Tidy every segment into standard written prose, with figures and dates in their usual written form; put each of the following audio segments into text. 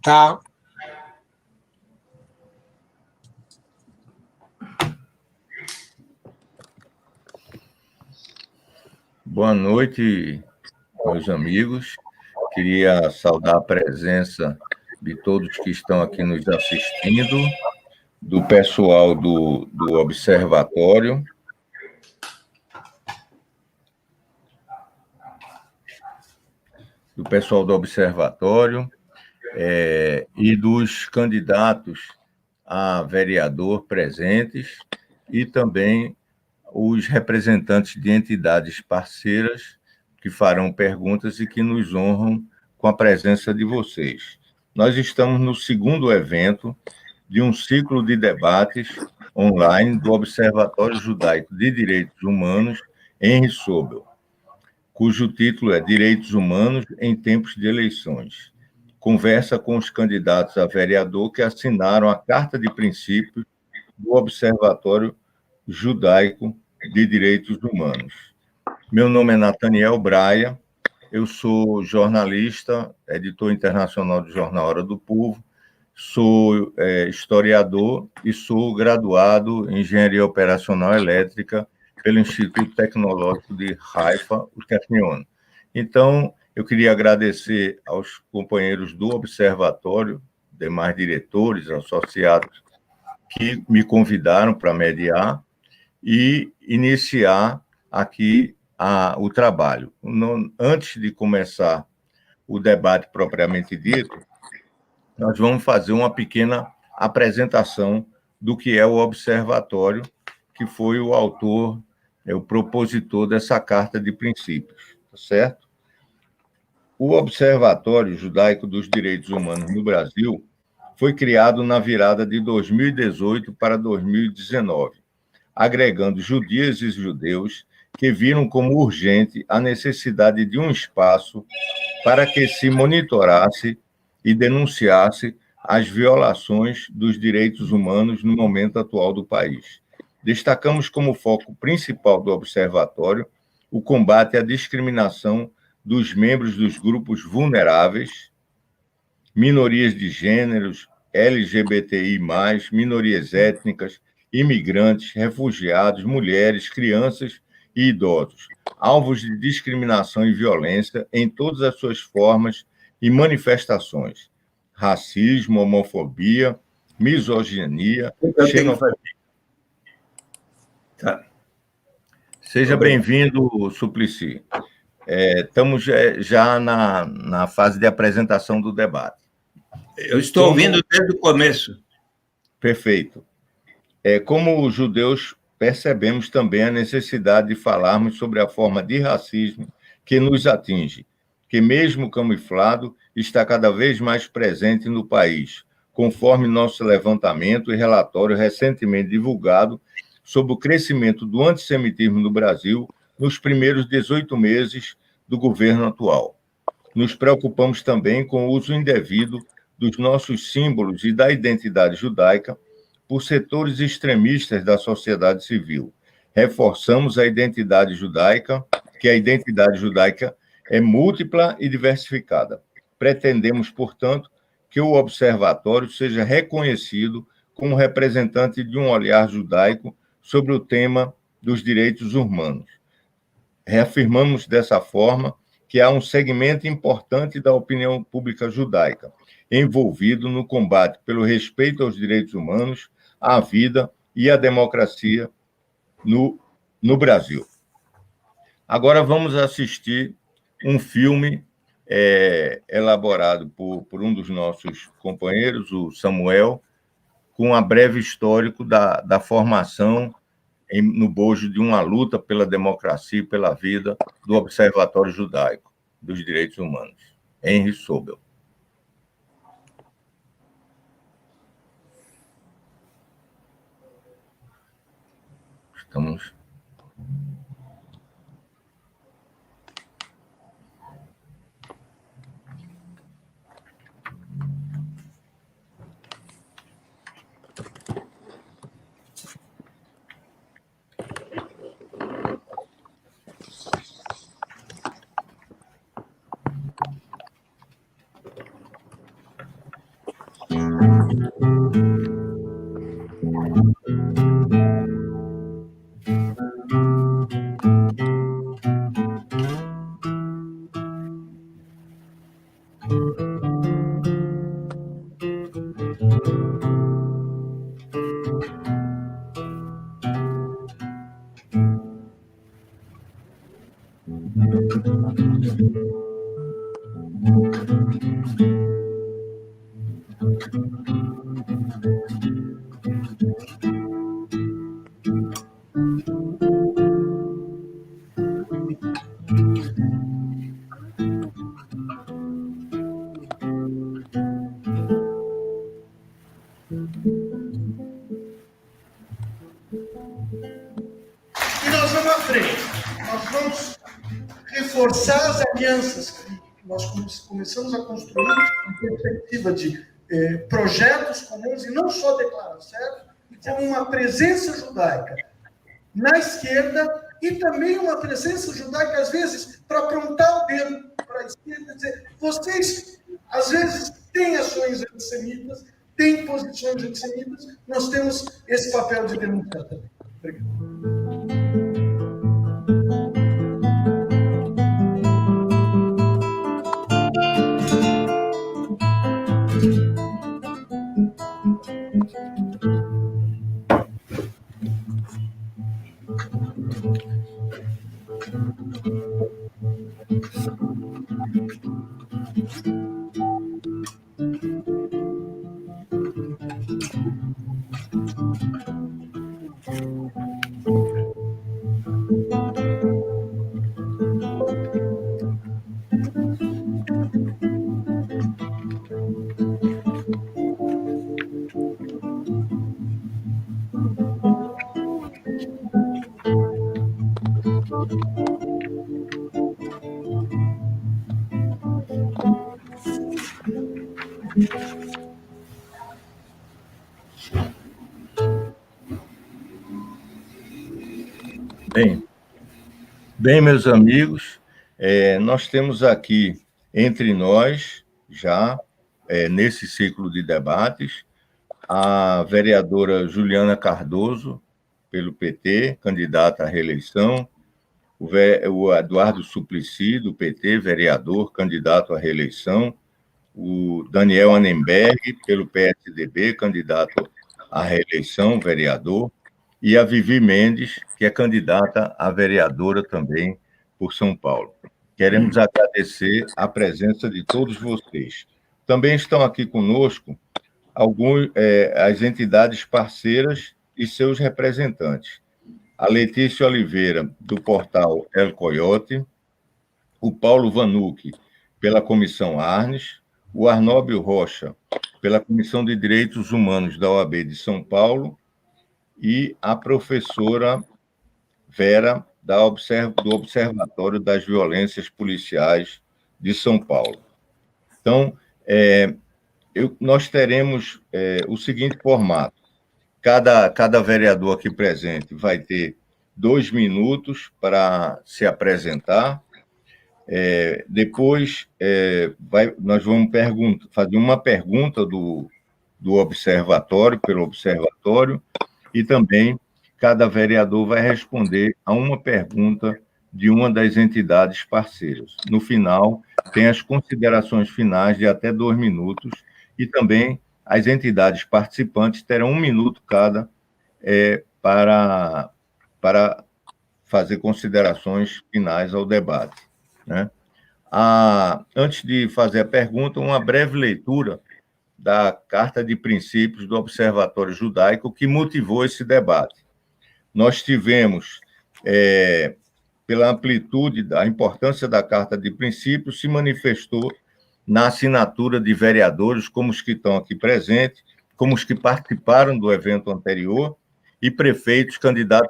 Tá. Boa noite, meus amigos. Queria saudar a presença de todos que estão aqui nos assistindo, do pessoal do Observatório, e dos candidatos a vereador presentes e também os representantes de entidades parceiras que farão perguntas e que nos honram com a presença de vocês. Nós estamos no segundo evento de um ciclo de debates online do Observatório Judaico de Direitos Humanos, Henri Sobel, cujo título é Direitos Humanos em Tempos de Eleições. Conversa com os candidatos a vereador que assinaram a Carta de Princípios do Observatório Judaico de Direitos Humanos. Meu nome é Nathaniel Braia, eu sou jornalista, editor internacional do jornal Hora do Povo, sou historiador e sou graduado em Engenharia Operacional Elétrica pelo Instituto Tecnológico de Haifa, o Technion. Então, eu queria agradecer aos companheiros do Observatório, demais diretores, associados, que me convidaram para mediar e iniciar aqui o trabalho. Antes de começar o debate propriamente dito, nós vamos fazer uma pequena apresentação do que é o Observatório, que foi o autor, o propositor dessa Carta de Princípios, tá certo? O Observatório Judaico dos Direitos Humanos no Brasil foi criado na virada de 2018 para 2019, agregando judias e judeus que viram como urgente a necessidade de um espaço para que se monitorasse e denunciasse as violações dos direitos humanos no momento atual do país. Destacamos como foco principal do observatório o combate à discriminação dos membros dos grupos vulneráveis, minorias de gêneros, LGBTI+, minorias étnicas, imigrantes, refugiados, mulheres, crianças e idosos, alvos de discriminação e violência em todas as suas formas e manifestações: racismo, homofobia, misoginia, xenofobia. Tá. Seja bem-vindo, Suplicy. Estamos já na fase de apresentação do debate. Eu estou ouvindo desde o começo. Perfeito. Como judeus, percebemos também a necessidade de falarmos sobre a forma de racismo que nos atinge, que, mesmo camuflado, está cada vez mais presente no país, conforme nosso levantamento e relatório recentemente divulgado sobre o crescimento do antissemitismo no Brasil nos primeiros 18 meses do governo atual. Nos preocupamos também com o uso indevido dos nossos símbolos e da identidade judaica por setores extremistas da sociedade civil. Reforçamos a identidade judaica, que a identidade judaica é múltipla e diversificada. Pretendemos, portanto, que o observatório seja reconhecido como representante de um olhar judaico sobre o tema dos direitos humanos. Reafirmamos dessa forma que há um segmento importante da opinião pública judaica envolvido no combate pelo respeito aos direitos humanos, à vida e à democracia no Brasil. Agora vamos assistir um filme elaborado por um dos nossos companheiros, o Samuel, com um breve histórico da formação no bojo de uma luta pela democracia e pela vida do Observatório Judaico dos Direitos Humanos, Henri Sobel. Estamos... E nós vamos à frente. Nós vamos reforçar as alianças que nós começamos a construir em perspectiva de projetos comuns, e não só declarar certo, e como uma presença judaica na esquerda, e também uma presença judaica, às vezes, para apontar o dedo para a esquerda e dizer: vocês, às vezes, têm ações antissemitas, têm posições antissemitas, nós temos esse papel de denunciar também. Obrigado. Bem, meus amigos, nós temos aqui entre nós, já nesse ciclo de debates, a vereadora Juliana Cardoso, pelo PT, candidata à reeleição, o Eduardo Suplicy, do PT, vereador, candidato à reeleição, o Daniel Annemberg, pelo PSDB, candidato à reeleição, vereador, e a Vivi Mendes, que é candidata a vereadora também por São Paulo. Queremos agradecer a presença de todos vocês. Também estão aqui conosco as entidades parceiras e seus representantes. A Letícia Oliveira, do portal El Coyote, o Paulo Vanucci, pela Comissão Arnes, o Arnóbio Rocha, pela Comissão de Direitos Humanos da OAB de São Paulo, e a professora Vera, do Observatório das Violências Policiais de São Paulo. Então, nós teremos o seguinte formato: cada vereador aqui presente vai ter 2 minutos para se apresentar. Depois, nós vamos fazer uma pergunta do observatório, pelo observatório, e também cada vereador vai responder a uma pergunta de uma das entidades parceiras. No final, tem as considerações finais de até 2 minutos, e também as entidades participantes terão 1 minuto cada para fazer considerações finais ao debate, né? Antes de fazer a pergunta, uma breve leitura da Carta de Princípios do Observatório Judaico, que motivou esse debate. Nós tivemos, pela amplitude da importância da Carta de Princípios, se manifestou na assinatura de vereadores, como os que estão aqui presentes, como os que participaram do evento anterior, e prefeitos, candidatos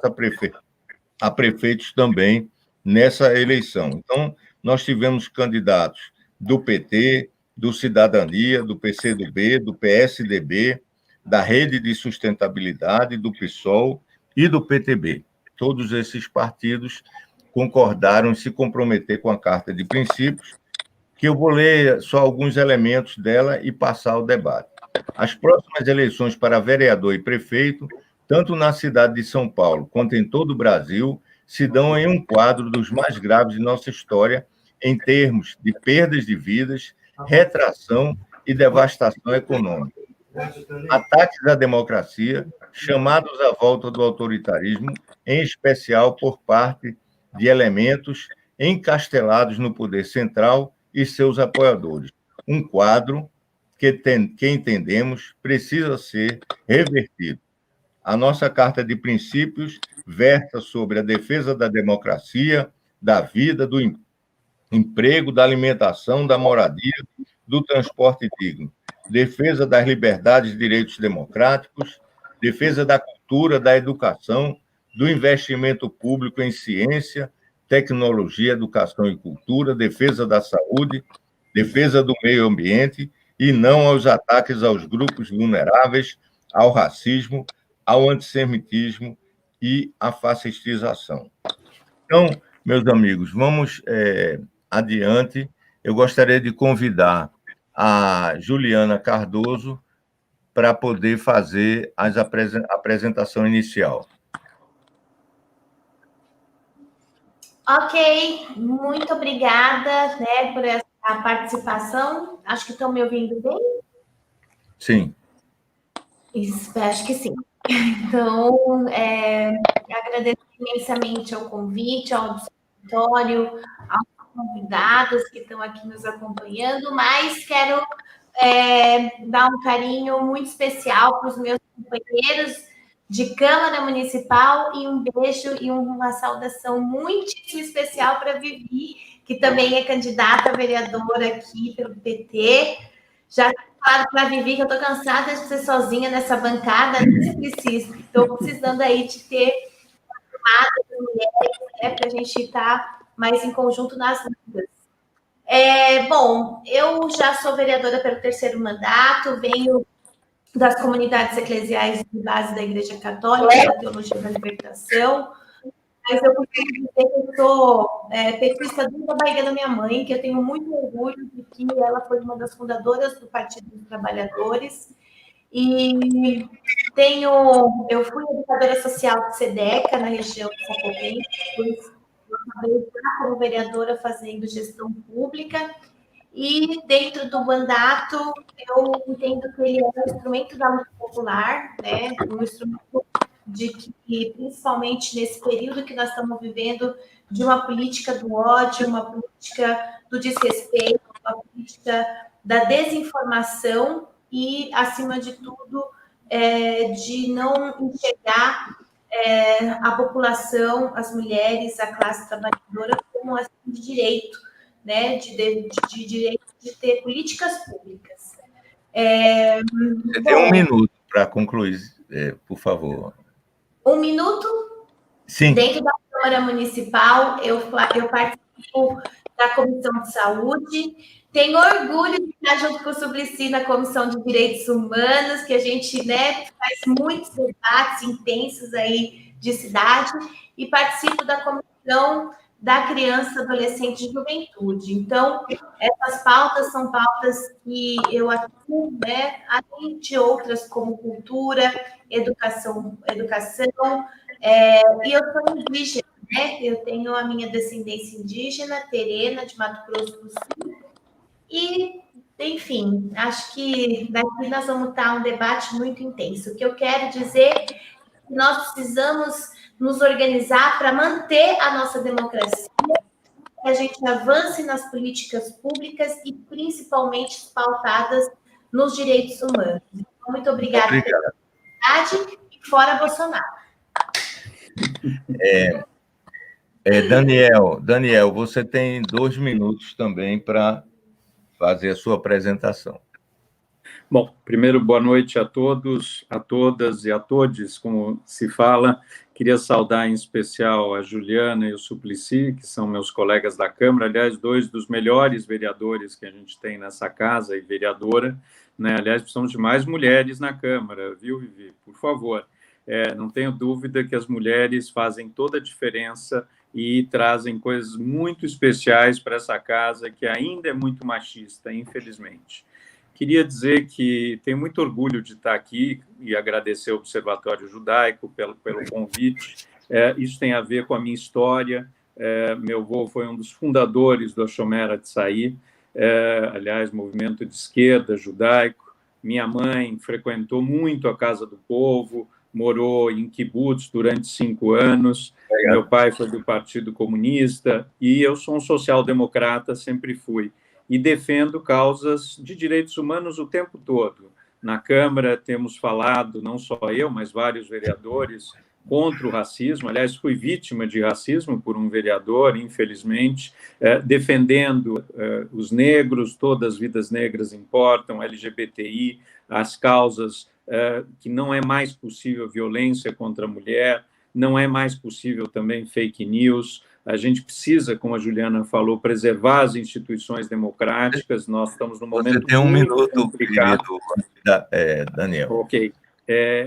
a prefeitos também nessa eleição. Então, nós tivemos candidatos do PT, do Cidadania, do PCdoB, do PSDB, da Rede de Sustentabilidade, do PSOL e do PTB. Todos esses partidos concordaram em se comprometer com a Carta de Princípios, que eu vou ler só alguns elementos dela e passar ao debate. As próximas eleições para vereador e prefeito, tanto na cidade de São Paulo quanto em todo o Brasil, se dão em um quadro dos mais graves de nossa história, em termos de perdas de vidas retração e devastação econômica, ataques à democracia, chamados à volta do autoritarismo, em especial por parte de elementos encastelados no poder central e seus apoiadores. Um quadro que entendemos precisa ser revertido. A nossa Carta de Princípios versa sobre a defesa da democracia, da vida, do emprego, da alimentação, da moradia, do transporte digno, defesa das liberdades e direitos democráticos, defesa da cultura, da educação, do investimento público em ciência, tecnologia, educação e cultura, defesa da saúde, defesa do meio ambiente e não aos ataques aos grupos vulneráveis, ao racismo, ao antissemitismo e à fascistização. Então, meus amigos, vamos adiante. Eu gostaria de convidar a Juliana Cardoso para poder fazer a apresentação inicial. Ok, muito obrigada, né, por essa participação. Acho que estão me ouvindo bem? Sim. Isso, acho que sim. Então, agradeço imensamente ao convite, ao auditório, aos convidados que estão aqui nos acompanhando, mas quero dar um carinho muito especial para os meus companheiros de Câmara Municipal e um beijo e uma saudação muitíssimo especial para a Vivi, que também é candidata a vereadora aqui pelo PT. Já falaram para a Vivi que eu estou cansada de ser sozinha nessa bancada, estou precisando aí de ter mulheres, né, para a gente estar mais em conjunto nas lutas. Bom, eu já sou vereadora pelo 3º mandato, venho das comunidades eclesiais de base da Igreja Católica, da Teologia da Libertação, mas eu consigo dizer que eu sou petista desde a barriga da minha mãe, que eu tenho muito orgulho de que ela foi uma das fundadoras do Partido dos Trabalhadores, e eu fui educadora social de SEDECA, na região de Sapopemba, eu como vereadora fazendo gestão pública, e dentro do mandato eu entendo que ele é um instrumento da luta popular, né? Um instrumento de que, principalmente nesse período que nós estamos vivendo, de uma política do ódio, uma política do desrespeito, uma política da desinformação e, acima de tudo, de não enxergar a população, as mulheres, a classe trabalhadora como assim, de direito, né, de direito de ter políticas públicas. Você tem 1 minuto para concluir, por favor. 1 minuto? Sim. Dentro da Câmara Municipal, eu participo da Comissão de Saúde. Tenho orgulho de estar junto com o Suplicy na Comissão de Direitos Humanos, que a gente, né, faz muitos debates intensos aí de cidade, e participo da Comissão da Criança, Adolescente e Juventude. Então, essas pautas são pautas que eu atuo, né, além de outras como cultura, educação, e eu sou indígena, né? Eu tenho a minha descendência indígena, terena, de Mato Grosso do Sul, e, enfim, acho que daqui nós vamos estar um debate muito intenso. O que eu quero dizer é que nós precisamos nos organizar para manter a nossa democracia, que a gente avance nas políticas públicas e principalmente pautadas nos direitos humanos. Então, muito obrigada pela oportunidade e fora Bolsonaro. Daniel, você tem 2 minutos também para fazer a sua apresentação. Bom, primeiro, boa noite a todos, a todas e a todes, como se fala. Queria saudar em especial a Juliana e o Suplicy, que são meus colegas da Câmara, aliás, 2 dos melhores vereadores que a gente tem nessa casa e vereadora, né? Aliás, precisamos de mais mulheres na Câmara, viu, Vivi? Por favor. Não tenho dúvida que as mulheres fazem toda a diferença e trazem coisas muito especiais para essa casa, que ainda é muito machista, infelizmente. Queria dizer que tenho muito orgulho de estar aqui e agradecer ao Observatório Judaico pelo convite. Isso tem a ver com a minha história. Meu avô foi um dos fundadores do Shomer Hatzair, aliás, movimento de esquerda, judaico. Minha mãe frequentou muito a Casa do Povo, morou em kibbutz durante 5 anos. Meu pai foi do Partido Comunista e eu sou um social-democrata, sempre fui. E defendo causas de direitos humanos o tempo todo. Na Câmara temos falado, não só eu, mas vários vereadores, contra o racismo. Aliás, fui vítima de racismo por um vereador, infelizmente, defendendo os negros, todas as vidas negras importam, LGBTI, as causas que não é mais possível violência contra a mulher, não é mais possível também fake news. A gente precisa, como a Juliana falou, preservar as instituições democráticas. Nós estamos num momento Você tem um muito minuto, complicado. querido Daniel. Ok.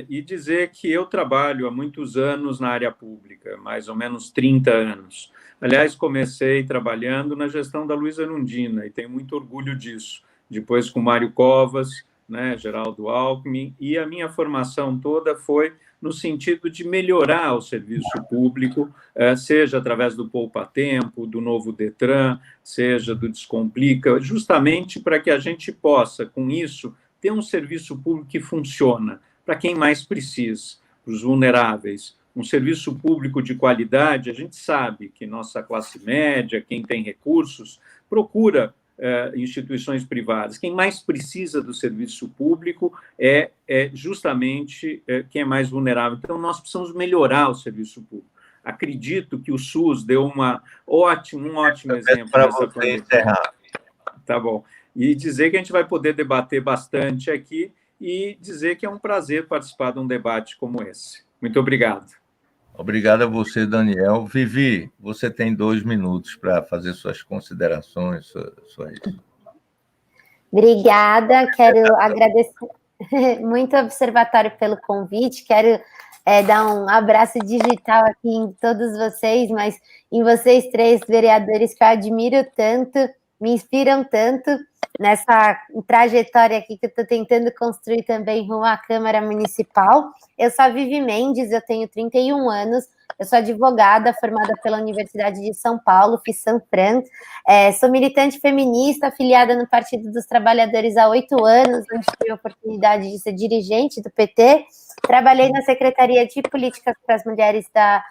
E dizer que eu trabalho há muitos anos na área pública, mais ou menos 30 anos. Aliás, comecei trabalhando na gestão da Luiza Erundina, e tenho muito orgulho disso. Depois com Mário Covas, né, Geraldo Alckmin, e a minha formação toda foi no sentido de melhorar o serviço público, seja através do Poupa Tempo, do novo Detran, seja do Descomplica, justamente para que a gente possa, com isso, ter um serviço público que funciona para quem mais precisa, para os vulneráveis. Um serviço público de qualidade, a gente sabe que nossa classe média, quem tem recursos, procura instituições privadas. Quem mais precisa do serviço público é justamente quem é mais vulnerável. Então, nós precisamos melhorar o serviço público. Acredito que o SUS deu um ótimo exemplo para nessa você pandemia. encerrar. Tá bom. E dizer que a gente vai poder debater bastante aqui e dizer que é um prazer participar de um debate como esse. Muito obrigado. Obrigado a você, Daniel. Vivi, você tem 2 minutos para fazer suas considerações. Obrigada, quero agradecer muito ao Observatório pelo convite, quero dar um abraço digital aqui em todos vocês, mas em vocês 3 vereadores que eu admiro tanto, me inspiram tanto nessa trajetória aqui que eu estou tentando construir também rumo à Câmara Municipal. Eu sou a Vivi Mendes, eu tenho 31 anos, eu sou advogada formada pela Universidade de São Paulo, fiz Sanfran, sou militante feminista, afiliada no Partido dos Trabalhadores há 8 anos, onde tive a oportunidade de ser dirigente do PT, trabalhei na Secretaria de Políticas para as Mulheres da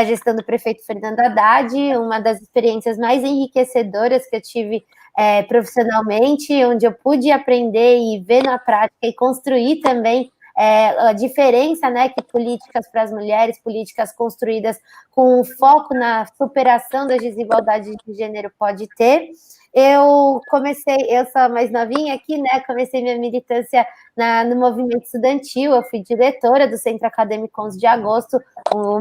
gestão do prefeito Fernando Haddad, uma das experiências mais enriquecedoras que eu tive profissionalmente, onde eu pude aprender e ver na prática e construir também a diferença, né, que políticas para as mulheres, políticas construídas com foco na superação das desigualdades de gênero pode ter. Eu sou a mais novinha aqui, né, comecei minha militância no movimento estudantil, eu fui diretora do Centro Acadêmico 11 de Agosto, o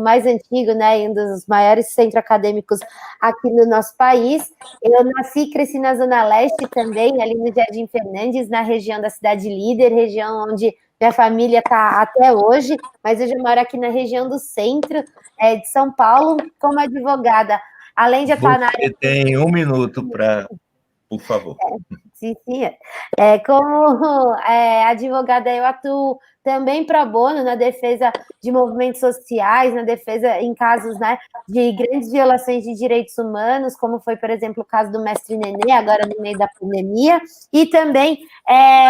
mais antigo, né, e um dos maiores centros acadêmicos aqui no nosso país. Eu nasci e cresci na Zona Leste também, ali no Jardim Fernandes, na região da Cidade Líder, região onde minha família está até hoje, mas eu já moro aqui na região do centro de São Paulo, como advogada. Além de atuar na área... Você tem 1 minuto para, por favor. Sim. Como advogada, eu atuo também pro bono na defesa de movimentos sociais, na defesa em casos, né, de grandes violações de direitos humanos, como foi, por exemplo, o caso do Mestre Nenê, agora no meio da pandemia, e também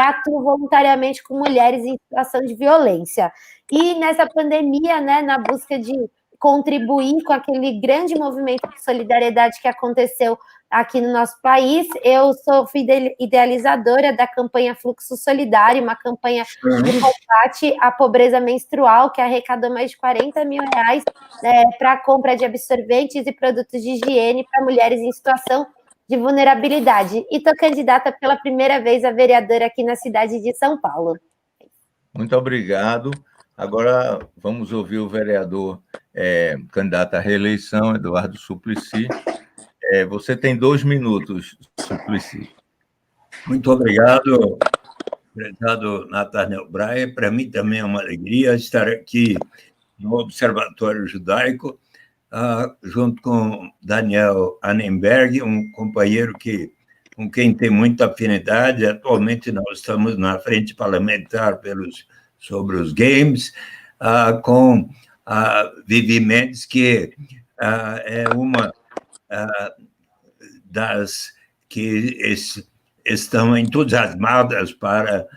atuo voluntariamente com mulheres em situação de violência. E nessa pandemia, né, na busca de contribuir com aquele grande movimento de solidariedade que aconteceu aqui no nosso país, eu fui idealizadora da campanha Fluxo Solidário, uma campanha de combate à pobreza menstrual, que arrecadou mais de 40 mil reais para a compra de absorventes e produtos de higiene para mulheres em situação de vulnerabilidade. E estou candidata pela primeira vez a vereadora aqui na cidade de São Paulo. Muito obrigado. Agora vamos ouvir o vereador candidato à reeleição, Eduardo Suplicy. Você tem 2 minutos, Suplicy. Muito obrigado, prezado Nathaniel Braga. Para mim também é uma alegria estar aqui no Observatório Judaico, junto com Daniel Annenberg, um companheiro com quem tem muita afinidade. Atualmente nós estamos na frente parlamentar sobre os games, com a Vivi Mendes, que é uma das que estão entusiasmadas para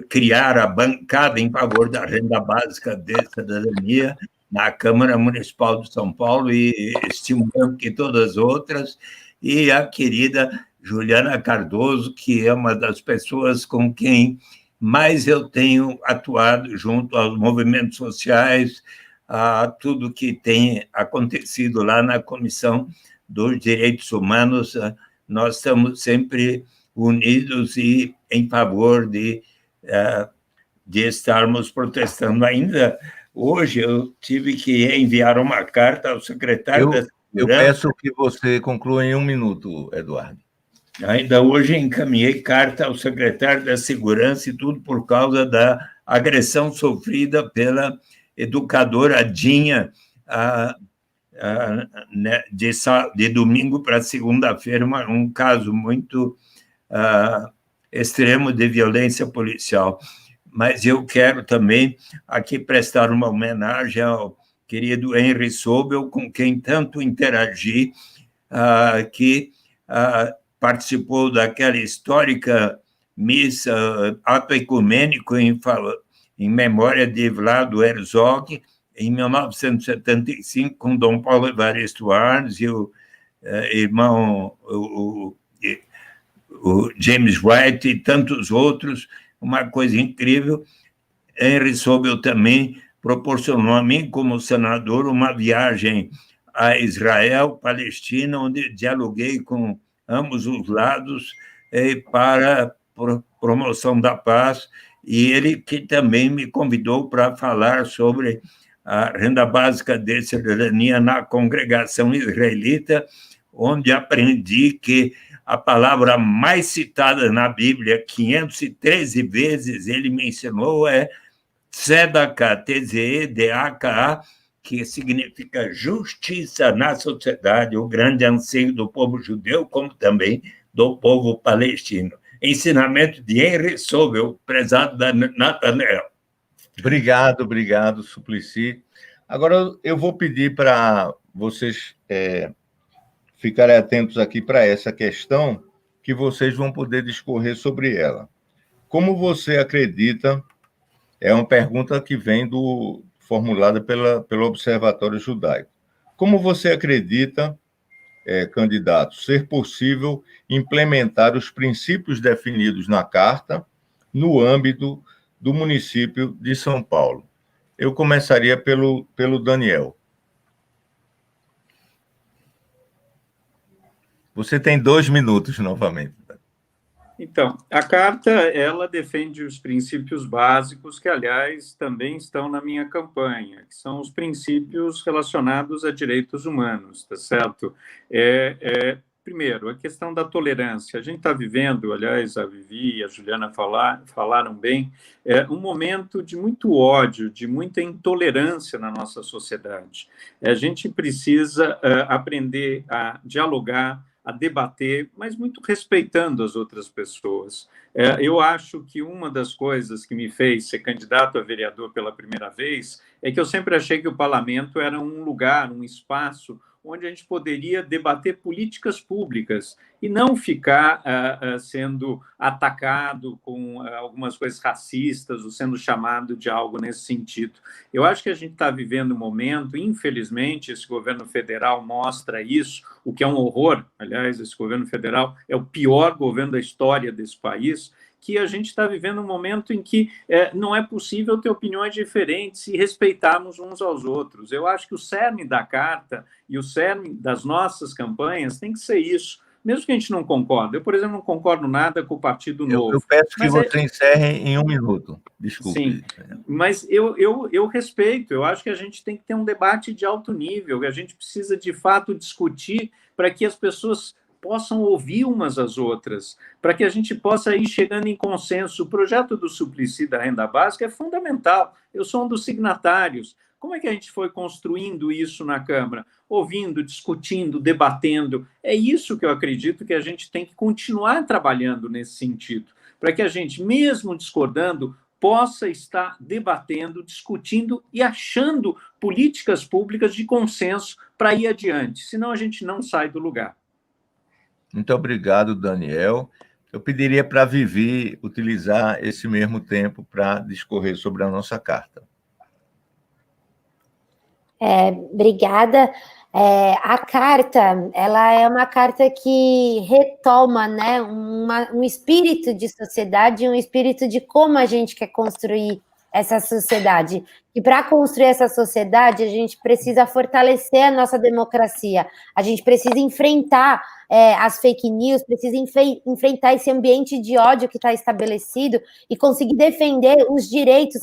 criar a bancada em favor da renda básica de cidadania na Câmara Municipal de São Paulo, e estimulando que todas as outras, e a querida Juliana Cardoso, que é uma das pessoas com quem mais eu tenho atuado junto aos movimentos sociais, a tudo que tem acontecido lá na Comissão dos Direitos Humanos. Nós estamos sempre unidos e em favor de estarmos protestando. Ainda hoje eu tive que enviar uma carta ao secretário da Segurança. Eu peço que você conclua em 1 minuto, Eduardo. Ainda hoje encaminhei carta ao secretário da Segurança, e tudo por causa da agressão sofrida pela educadora Dinha de domingo para segunda-feira, um caso muito extremo de violência policial. Mas eu quero também aqui prestar uma homenagem ao querido Henry Sobel, com quem tanto interagi, que participou daquela histórica missa, ato ecumênico em memória de Vlado Herzog, em 1975, com Dom Paulo Evaristo Arns e o irmão o James White e tantos outros, uma coisa incrível. Henry Sobel também proporcionou a mim, como senador, uma viagem a Israel, Palestina, onde dialoguei com ambos os lados para promoção da paz, e ele que também me convidou para falar sobre a renda básica de cidadania na congregação israelita, onde aprendi que a palavra mais citada na Bíblia, 513 vezes, ele me ensinou, é tzedakah, T-Z-E-D-A-K-A, que significa justiça na sociedade, o grande anseio do povo judeu, como também do povo palestino. Ensinamento de Henry Sobel, prezado da Nathanael. Obrigado, Suplicy. Agora eu vou pedir para vocês ficarem atentos aqui para essa questão, que vocês vão poder discorrer sobre ela. Como você acredita, é uma pergunta que vem formulada pelo Observatório Judaico. Como você acredita, candidato, ser possível implementar os princípios definidos na Carta no âmbito do município de São Paulo? Eu começaria pelo Daniel. Você tem 2 minutos novamente. Então, a Carta, ela defende os princípios básicos que, aliás, também estão na minha campanha, que são os princípios relacionados a direitos humanos, tá certo? Primeiro, a questão da tolerância. A gente está vivendo, aliás, a Vivi e a Juliana falaram bem, um momento de muito ódio, de muita intolerância na nossa sociedade. A gente precisa aprender a dialogar, a debater, mas muito respeitando as outras pessoas. Eu acho que uma das coisas que me fez ser candidato a vereador pela primeira vez é que eu sempre achei que o parlamento era um lugar, um espaço onde a gente poderia debater políticas públicas e não ficar sendo atacado com algumas coisas racistas ou sendo chamado de algo nesse sentido. Eu acho que a gente está vivendo um momento, infelizmente, esse governo federal mostra isso, o que é um horror. Aliás, esse governo federal é o pior governo da história desse país, que a gente está vivendo um momento em que não é possível ter opiniões diferentes e respeitarmos uns aos outros. Eu acho que o cerne da Carta e o cerne das nossas campanhas tem que ser isso, mesmo que a gente não concorde. Eu, por exemplo, não concordo nada com o Partido Novo. Eu peço que você encerre em 1 minuto. Desculpe. Sim, mas eu respeito. Eu acho que a gente tem que ter um debate de alto nível, e a gente precisa, de fato, discutir para que as pessoas possam ouvir umas às outras, para que a gente possa ir chegando em consenso. O projeto do Suplicy da renda básica é fundamental. Eu sou um dos signatários. Como é que a gente foi construindo isso na Câmara? Ouvindo, discutindo, debatendo. É isso que eu acredito que a gente tem que continuar trabalhando nesse sentido, para que a gente, mesmo discordando, possa estar debatendo, discutindo e achando políticas públicas de consenso para ir adiante. Senão a gente não sai do lugar. Muito obrigado, Daniel. Eu pediria para a Vivi utilizar esse mesmo tempo para discorrer sobre a nossa carta. Obrigada. A carta, ela é uma carta que retoma, né, um espírito de sociedade, um espírito de como a gente quer construir essa sociedade. E para construir essa sociedade, a gente precisa fortalecer a nossa democracia, a gente precisa enfrentar as fake news, precisa enfrentar esse ambiente de ódio que está estabelecido e conseguir defender os direitos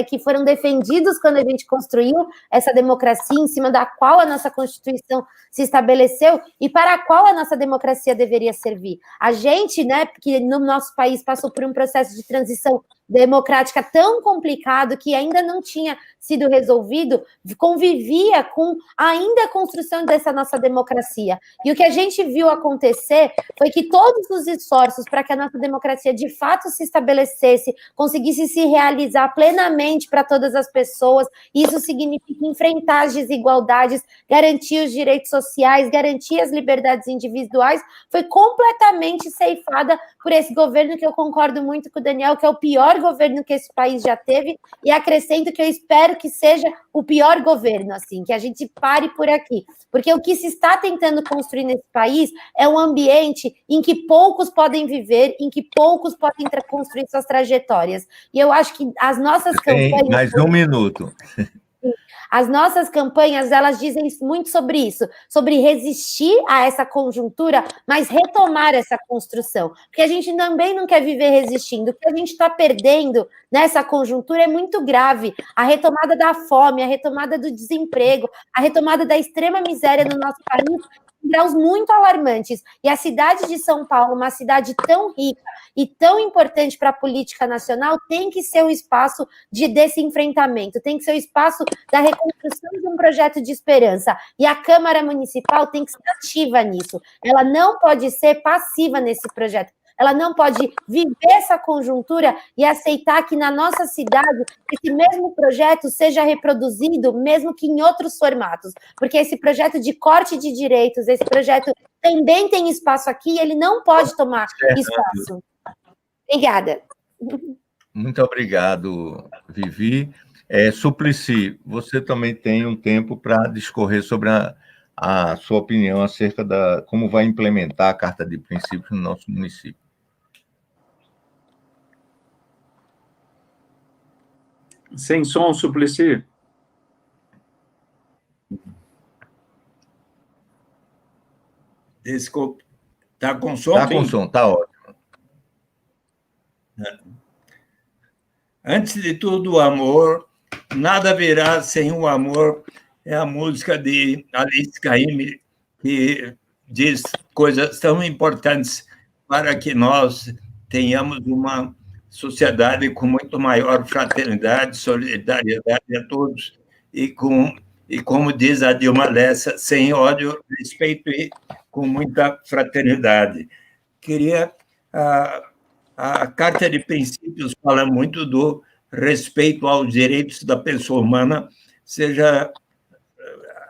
que foram defendidos quando a gente construiu essa democracia, em cima da qual a nossa Constituição se estabeleceu e para a qual a nossa democracia deveria servir. A gente, né, que no nosso país passou por um processo de transição democrática tão complicado que ainda não tinha sido resolvido, convivia com ainda a construção dessa nossa democracia. E o que a gente viu acontecer foi que todos os esforços para que a nossa democracia de fato se estabelecesse, conseguisse se realizar plenamente para todas as pessoas, isso significa enfrentar as desigualdades, garantir os direitos sociais, garantir as liberdades individuais, foi completamente ceifada por esse governo que eu concordo muito com o Daniel, que é o pior governo que esse país já teve, e acrescento que eu espero que seja o pior governo, assim, que a gente pare por aqui, porque o que se está tentando construir nesse país é um ambiente em que poucos podem viver, em que poucos podem construir suas trajetórias, e eu acho que as nossas campanhas... Mais um minuto. As nossas campanhas, elas dizem muito sobre isso, sobre resistir a essa conjuntura, mas retomar essa construção, porque a gente também não quer viver resistindo, o que a gente está perdendo nessa conjuntura é muito grave, a retomada da fome, a retomada do desemprego, a retomada da extrema miséria no nosso país, em graus muito alarmantes, e a cidade de São Paulo, uma cidade tão rica e tão importante para a política nacional, tem que ser o espaço desse enfrentamento, tem que ser o espaço da reconstrução de um projeto de esperança, e a Câmara Municipal tem que ser ativa nisso, ela não pode ser passiva nesse projeto, ela não pode viver essa conjuntura e aceitar que na nossa cidade esse mesmo projeto seja reproduzido, mesmo que em outros formatos, porque esse projeto de corte de direitos, esse projeto também tem espaço aqui e ele não pode tomar espaço. Obrigada. Muito obrigado, Vivi. Suplicy, você também tem um tempo para discorrer sobre a sua opinião acerca da como vai implementar a Carta de Princípios no nosso município. Sem som, Suplicy. Desculpe. Está com som? Está com som, está ótimo. Antes de tudo, o amor. Nada virá sem o amor. É a música de Alice Caymmi, que diz coisas tão importantes para que nós tenhamos uma sociedade com muito maior fraternidade, solidariedade a todos, e como diz a Dilma Lessa, sem ódio, respeito e com muita fraternidade. A Carta de Princípios fala muito do respeito aos direitos da pessoa humana, seja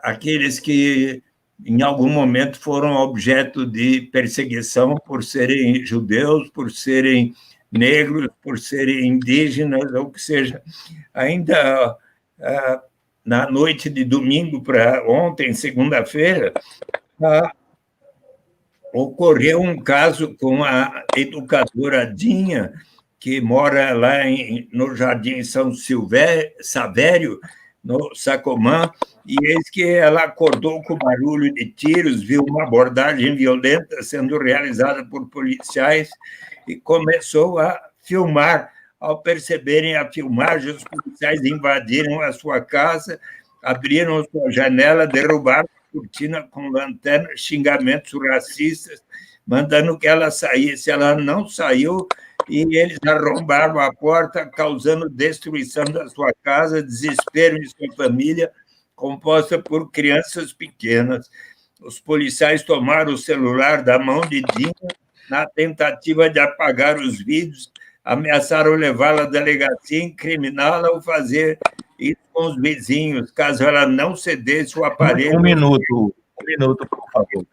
aqueles que, em algum momento, foram objeto de perseguição por serem judeus, por serem negros, por serem indígenas, ou que seja. Ainda na noite de domingo para ontem, segunda-feira, ocorreu um caso com a educadora Dinha, que mora lá no Jardim São Savério, no Sacomã, e eis que ela acordou com barulho de tiros, viu uma abordagem violenta sendo realizada por policiais e começou a filmar. Ao perceberem a filmagem, os policiais invadiram a sua casa, abriram sua janela, derrubaram a cortina com lanterna, xingamentos racistas, mandando que ela saísse. Ela não saiu e eles arrombaram a porta, causando destruição da sua casa, desespero em sua família, composta por crianças pequenas. Os policiais tomaram o celular da mão de Dinha na tentativa de apagar os vídeos, ameaçaram levá-la à delegacia, incriminá-la ou fazer isso com os vizinhos, caso ela não cedesse o aparelho. Um minuto, por favor.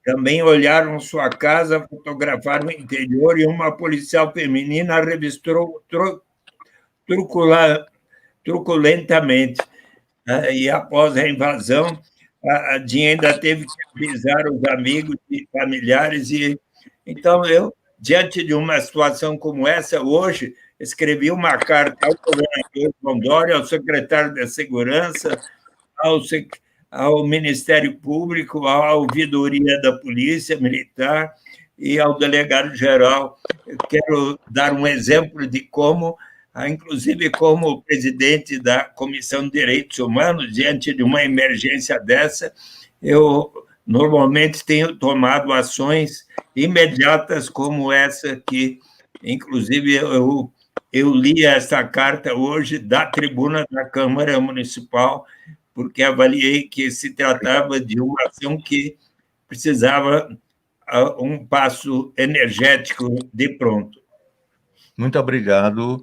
Também olharam sua casa, fotografaram o interior e uma policial feminina revistou truculentamente. E após a invasão, a Dinha ainda teve que avisar os amigos e familiares. Então, eu, diante de uma situação como essa, hoje, escrevi uma carta ao governador João Dória, ao secretário da Segurança, ao Ministério Público, à ouvidoria da Polícia Militar e ao delegado-geral. Eu quero dar um exemplo de como, inclusive como presidente da Comissão de Direitos Humanos, diante de uma emergência dessa, eu normalmente tenho tomado ações imediatas como essa que, inclusive, eu li essa carta hoje da tribuna da Câmara Municipal, porque avaliei que se tratava de uma ação que precisava um passo energético de pronto. Muito obrigado.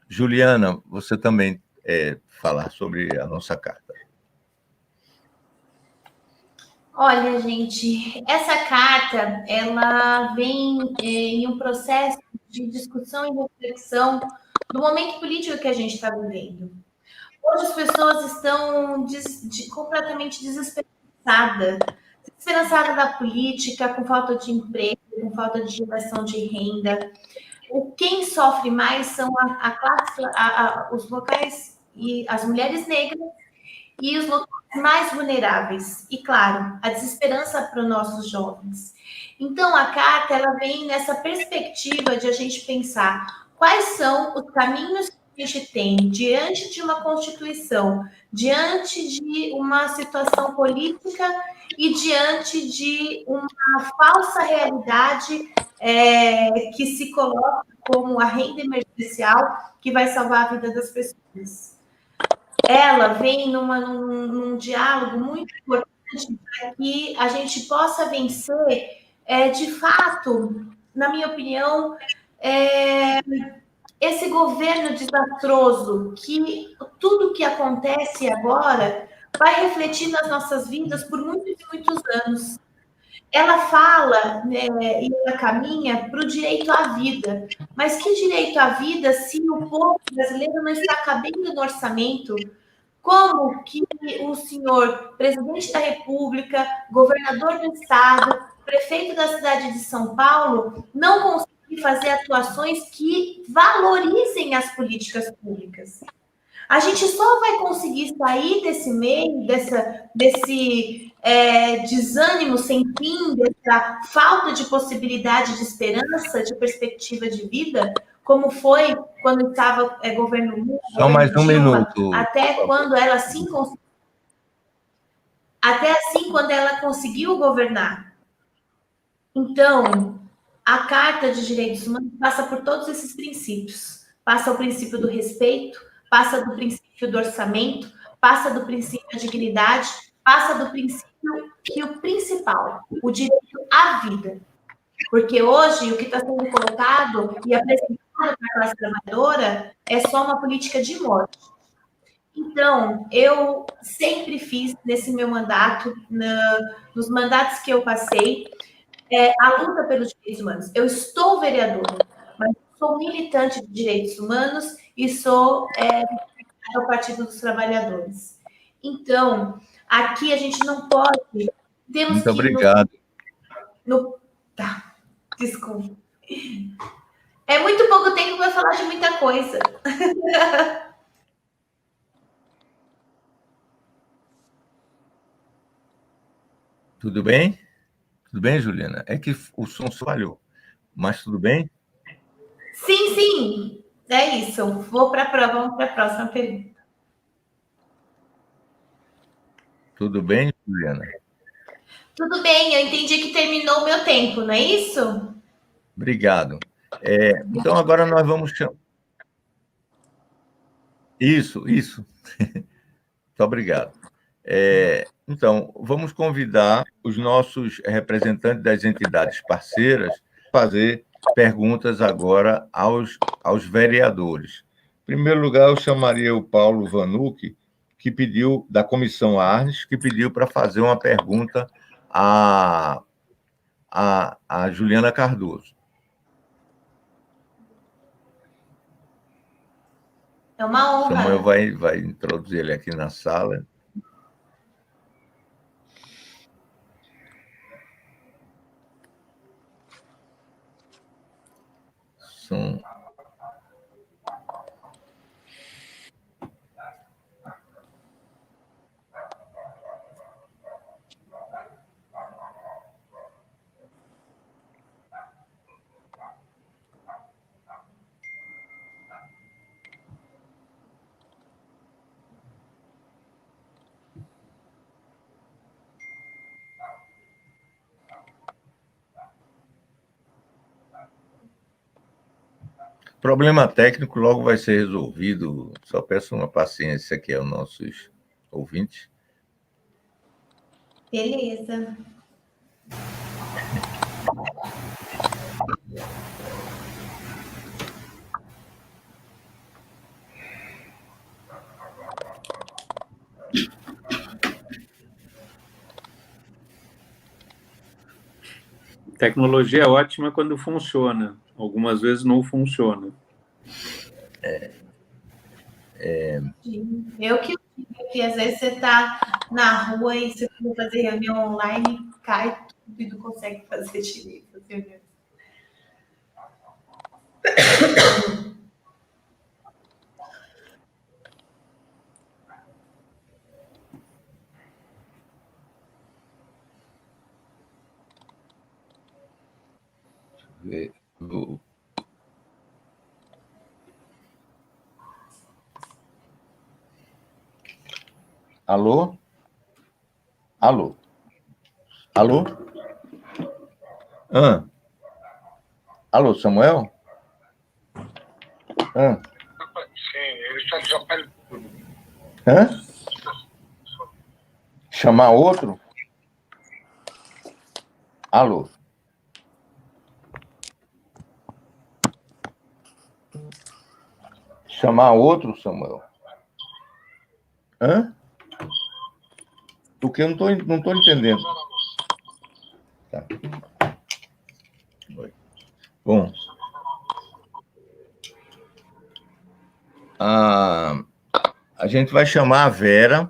Juliana, você também falar sobre a nossa carta. Olha, gente, essa carta, ela vem em um processo de discussão e reflexão do momento político que a gente está vivendo. Hoje as pessoas estão completamente desesperançadas da política, com falta de emprego, com falta de geração de renda. Quem sofre mais são os locais e as mulheres negras e os locais mais vulneráveis. E, claro, a desesperança para os nossos jovens. Então, a carta ela vem nessa perspectiva de a gente pensar quais são os caminhos que a gente tem diante de uma Constituição, diante de uma situação política e diante de uma falsa realidade que se coloca como a renda emergencial que vai salvar a vida das pessoas. Ela vem num diálogo muito importante para que a gente possa vencer, de fato, na minha opinião, esse governo desastroso, que tudo que acontece agora vai refletir nas nossas vidas por muitos e muitos anos. Ela fala, e ela caminha para o direito à vida. Mas que direito à vida se o povo brasileiro não está cabendo no orçamento? Como que o senhor presidente da República, governador do estado, prefeito da cidade de São Paulo, não consegue fazer atuações que valorizem as políticas públicas? A gente só vai conseguir sair desse meio, desse desânimo sem fim, dessa falta de possibilidade de esperança, de perspectiva de vida, como foi quando estava governo Lula, só mais um minuto. Até quando ela quando ela conseguiu governar. Então, a Carta de Direitos Humanos passa por todos esses princípios. Passa o princípio do respeito, passa do princípio do orçamento, passa do princípio da dignidade, passa do princípio que o principal, o direito à vida. Porque hoje o que está sendo colocado e apresentado para a classe trabalhadora é só uma política de morte. Então, eu sempre fiz nesse meu mandato, nos mandatos que eu passei, a luta pelos direitos humanos. Eu estou vereadora, mas sou militante de direitos humanos e sou do Partido dos Trabalhadores. Então, aqui a gente não pode... Muito obrigado. Tá, desculpa. É muito pouco tempo para falar de muita coisa. Tudo bem? Tudo bem, Juliana? É que o som falhou, mas tudo bem? Sim, sim. É isso. Vamos para a próxima pergunta. Tudo bem, Juliana? Tudo bem, eu entendi que terminou o meu tempo, não é isso? Obrigado. Então, agora nós vamos chamar... Isso. Muito obrigado. Então, vamos convidar os nossos representantes das entidades parceiras a fazer perguntas agora aos vereadores. Em primeiro lugar, eu chamaria o Paulo Vanucchi, que pediu, da Comissão Arnes, que pediu para fazer uma pergunta a Juliana Cardoso. É uma honra. Samuel vai introduzir ele aqui na sala. Problema técnico logo vai ser resolvido. Só peço uma paciência aqui aos nossos ouvintes. Beleza. Tecnologia é ótima quando funciona. Algumas vezes não funciona. Eu que digo que às vezes você está na rua e você for fazer reunião online, cai tudo e não consegue fazer direito as reuniões. Alô? Alô? Alô? Alô, Samuel? Sim, ele está desaparecido. Chamar outro? Alô? Chamar outro, Samuel? Porque eu não estou entendendo. Tá. Bom. A gente vai chamar a Vera.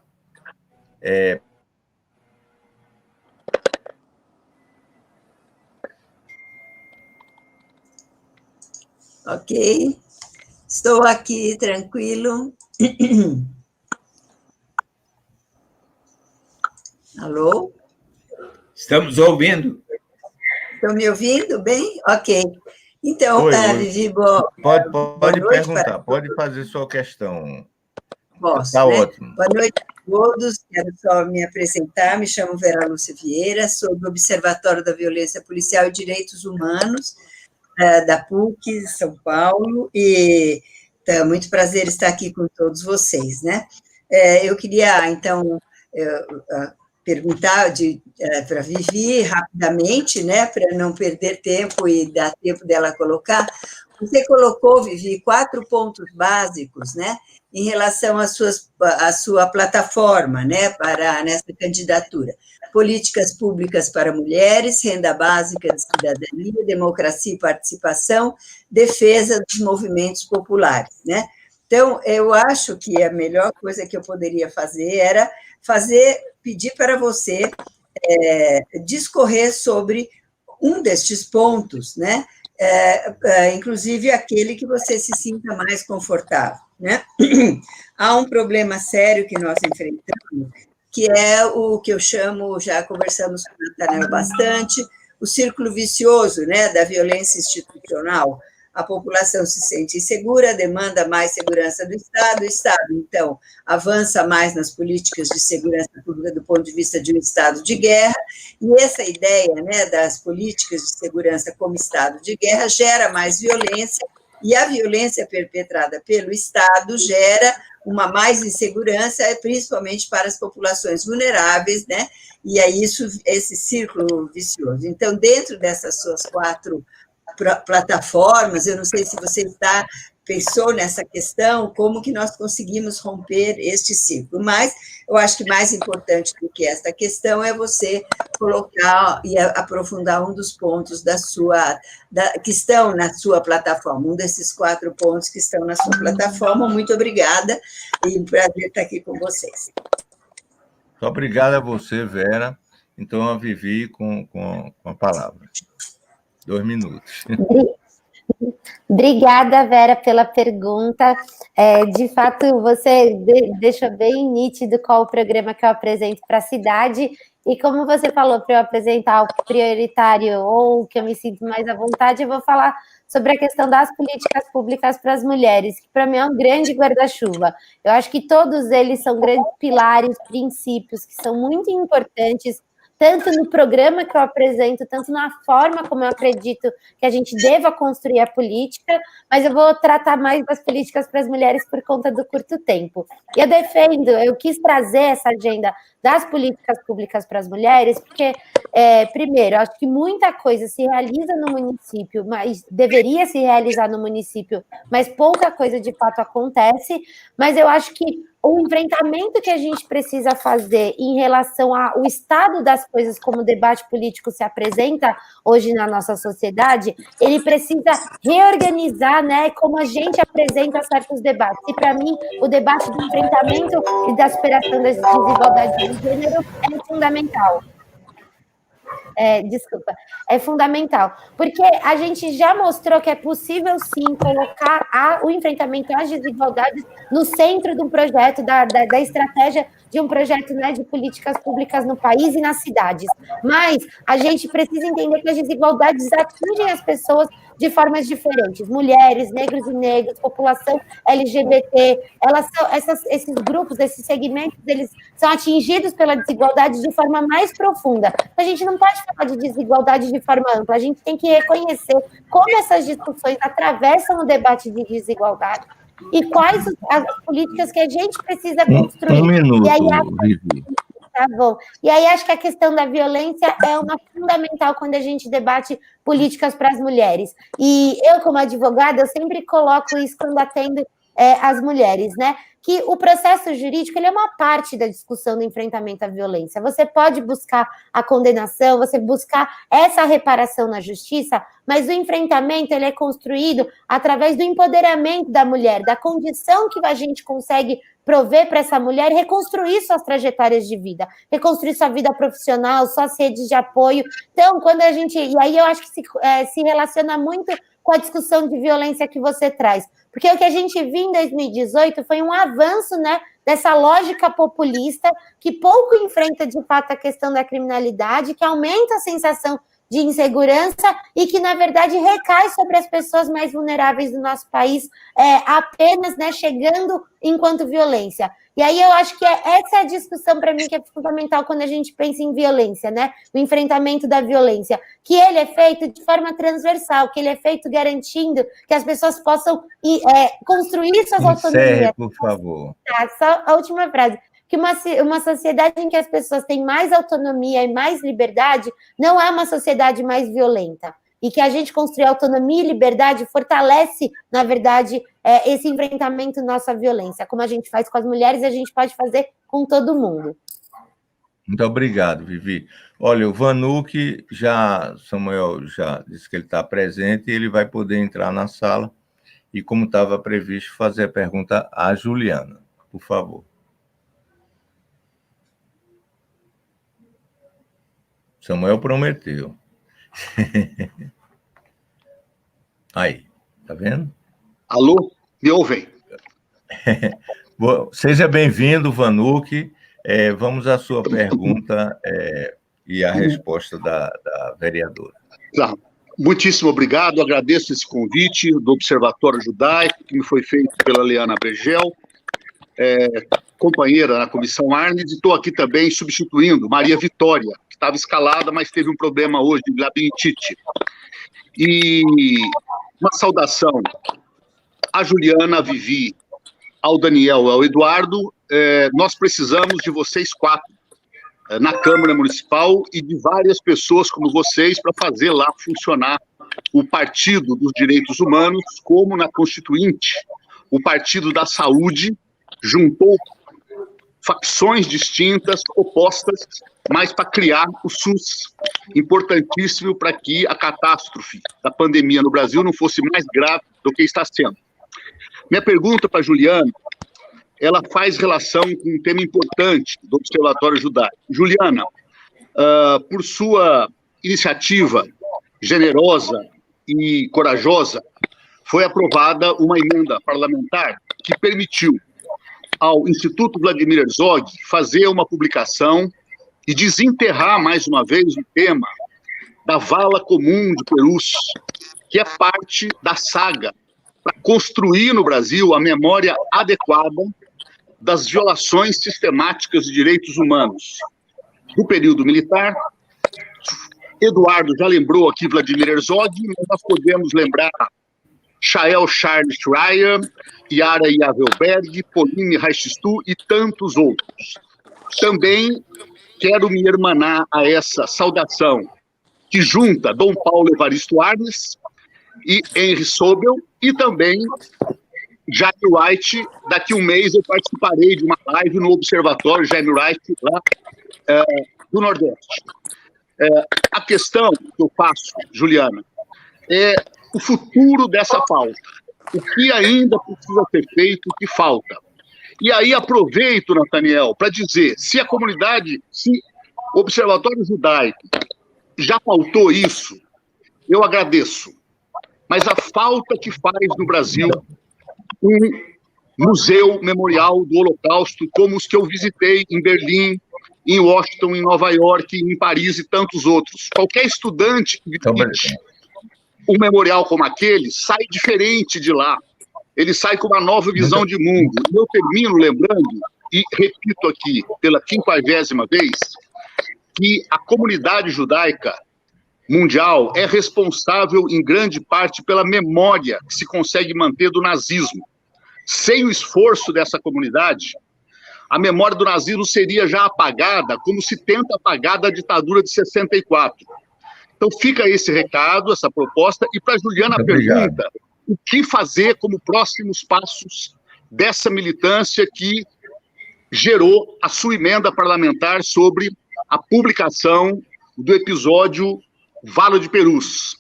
Ok. Estou aqui, tranquilo. Alô? Estamos ouvindo. Estão me ouvindo bem? Ok. Então, Vivi, pode perguntar, pode fazer sua questão. Posso, Está ótimo. Boa noite a todos. Quero só me apresentar. Me chamo Vera Lúcia Vieira, sou do Observatório da Violência Policial e Direitos Humanos, da PUC, São Paulo, e é muito prazer estar aqui com todos vocês, né? Eu queria, então, perguntar para a Vivi rapidamente, né, para não perder tempo e dar tempo dela colocar. Você colocou, Vivi, 4 pontos básicos, né, em relação à sua plataforma, né, nessa candidatura. Políticas públicas para mulheres, renda básica de cidadania, democracia e participação, defesa dos movimentos populares, né? Então, eu acho que a melhor coisa que eu poderia fazer era pedir para você discorrer sobre um destes pontos, né? Inclusive aquele que você se sinta mais confortável, né? Há um problema sério que nós enfrentamos, que é o que eu chamo, já conversamos com o Nathanael bastante, o círculo vicioso, né, da violência institucional. A população se sente insegura, demanda mais segurança do Estado, o Estado, então, avança mais nas políticas de segurança pública do ponto de vista de um Estado de guerra, e essa ideia, né, das políticas de segurança como Estado de guerra gera mais violência, e a violência perpetrada pelo Estado gera uma mais insegurança, principalmente para as populações vulneráveis, né, e é esse círculo vicioso. Então, dentro dessas suas 4 plataformas, eu não sei se você está pensou nessa questão, como que nós conseguimos romper este ciclo. Mas eu acho que mais importante do que esta questão é você colocar e aprofundar um dos pontos que estão na sua plataforma, um desses 4 pontos que estão na sua plataforma. Muito obrigada e um prazer estar aqui com vocês. Muito obrigado a você, Vera. Então, a Vivi com a palavra. 2 minutos. Obrigada, Vera, pela pergunta. De fato, você deixa bem nítido qual o programa que eu apresento para a cidade. E como você falou, para eu apresentar o prioritário ou o que eu me sinto mais à vontade, eu vou falar sobre a questão das políticas públicas para as mulheres, que para mim é um grande guarda-chuva. Eu acho que todos eles são grandes pilares, princípios, que são muito importantes, tanto no programa que eu apresento, tanto na forma como eu acredito que a gente deva construir a política, mas eu vou tratar mais das políticas para as mulheres por conta do curto tempo. E eu quis trazer essa agenda das políticas públicas para as mulheres, porque, primeiro, acho que muita coisa se realiza no município, mas deveria se realizar no município, mas pouca coisa de fato acontece, mas eu acho que o enfrentamento que a gente precisa fazer em relação ao estado das coisas como o debate político se apresenta hoje na nossa sociedade, ele precisa reorganizar, né, como a gente apresenta certos debates. E, para mim, o debate do enfrentamento e da superação das desigualdades de gênero é fundamental. É fundamental, porque a gente já mostrou que é possível, sim, colocar o enfrentamento às desigualdades no centro de um projeto, da estratégia de um projeto, né, de políticas públicas no país e nas cidades. Mas a gente precisa entender que as desigualdades atingem as pessoas de formas diferentes. Mulheres, negros e negras, população LGBT, esses grupos, esses segmentos, eles são atingidos pela desigualdade de forma mais profunda. A gente não pode falar de desigualdade de forma ampla, a gente tem que reconhecer como essas discussões atravessam o debate de desigualdade e quais as políticas que a gente precisa construir. Um minuto, e aí, Vivi. Tá bom. E aí acho que a questão da violência é uma fundamental quando a gente debate políticas para as mulheres. E eu, como advogada, eu sempre coloco isso quando atendo as mulheres, né? Que o processo jurídico ele é uma parte da discussão do enfrentamento à violência. Você pode buscar a condenação, você buscar essa reparação na justiça, mas o enfrentamento ele é construído através do empoderamento da mulher, da condição que a gente consegue prover para essa mulher reconstruir suas trajetórias de vida, reconstruir sua vida profissional, suas redes de apoio. Então, quando a gente... E aí eu acho que se relaciona muito com a discussão de violência que você traz. Porque o que a gente viu em 2018 foi um avanço, né, dessa lógica populista que pouco enfrenta, de fato, a questão da criminalidade, que aumenta a sensação de insegurança e que, na verdade, recai sobre as pessoas mais vulneráveis do nosso país, apenas, né, chegando enquanto violência. E aí eu acho que essa é a discussão, para mim, que é fundamental quando a gente pensa em violência, né? O enfrentamento da violência, que ele é feito de forma transversal, que ele é feito garantindo que as pessoas possam construir suas autonomias. Por favor. Tá, só a última frase. Que uma sociedade em que as pessoas têm mais autonomia e mais liberdade não é uma sociedade mais violenta. E que a gente construir autonomia e liberdade fortalece, na verdade, esse enfrentamento nosso à violência. Como a gente faz com as mulheres, a gente pode fazer com todo mundo. Muito obrigado, Vivi. Olha, o Vanuc, Samuel já disse que ele está presente e ele vai poder entrar na sala e, como estava previsto, fazer a pergunta à Juliana. Por favor. Samuel prometeu. Aí, tá vendo? Alô? Me ouvem? Seja bem-vindo, Vanuc. Vamos à sua pergunta e à resposta da vereadora. Tá. Muitíssimo obrigado, agradeço esse convite do Observatório Judaico, que me foi feito pela Leana Bregel, companheira na Comissão Arnes, e estou aqui também substituindo Maria Vitória, que estava escalada, mas teve um problema hoje de labirintite. E uma saudação à Juliana, à Vivi, ao Daniel, ao Eduardo. Nós precisamos de vocês 4 na Câmara Municipal e de várias pessoas como vocês para fazer lá funcionar o Partido dos Direitos Humanos, como na Constituinte, o Partido da Saúde juntou facções distintas, opostas, mas para criar o SUS, importantíssimo para que a catástrofe da pandemia no Brasil não fosse mais grave do que está sendo. Minha pergunta para a Juliana, ela faz relação com um tema importante do Observatório Judaico. Juliana, por sua iniciativa generosa e corajosa, foi aprovada uma emenda parlamentar que permitiu ao Instituto Vladimir Herzog fazer uma publicação e desenterrar mais uma vez o tema da vala comum de Perus, que é parte da saga para construir no Brasil a memória adequada das violações sistemáticas de direitos humanos do período militar. Eduardo já lembrou aqui Vladimir Herzog, mas nós podemos lembrar Shael Charles Schreier, Yara Yavelberg, Pauline Reichstu e tantos outros. Também quero me hermanar a essa saudação que junta Dom Paulo Evaristo Arnes e Henry Sobel, e também Jaime Wright. Daqui um mês eu participarei de uma live no Observatório Jaime Wright, lá do Nordeste. A questão que eu faço, Juliana, é o futuro dessa pauta. O que ainda precisa ser feito, o que falta. E aí aproveito, Nathaniel, para dizer, se a comunidade, se o Observatório Judaico já faltou isso, eu agradeço. Mas a falta que faz no Brasil um museu memorial do Holocausto, como os que eu visitei em Berlim, em Washington, em Nova York, em Paris e tantos outros. Qualquer estudante que visite um memorial como aquele sai diferente de lá. Ele sai com uma nova visão de mundo. Eu termino lembrando, e repito aqui pela 50ª vez, que a comunidade judaica mundial é responsável, em grande parte, pela memória que se consegue manter do nazismo. Sem o esforço dessa comunidade, a memória do nazismo seria já apagada, como se tenta apagar da ditadura de 64. Então fica esse recado, essa proposta, e para a Juliana a pergunta, o que fazer como próximos passos dessa militância que gerou a sua emenda parlamentar sobre a publicação do episódio Vala de Perus.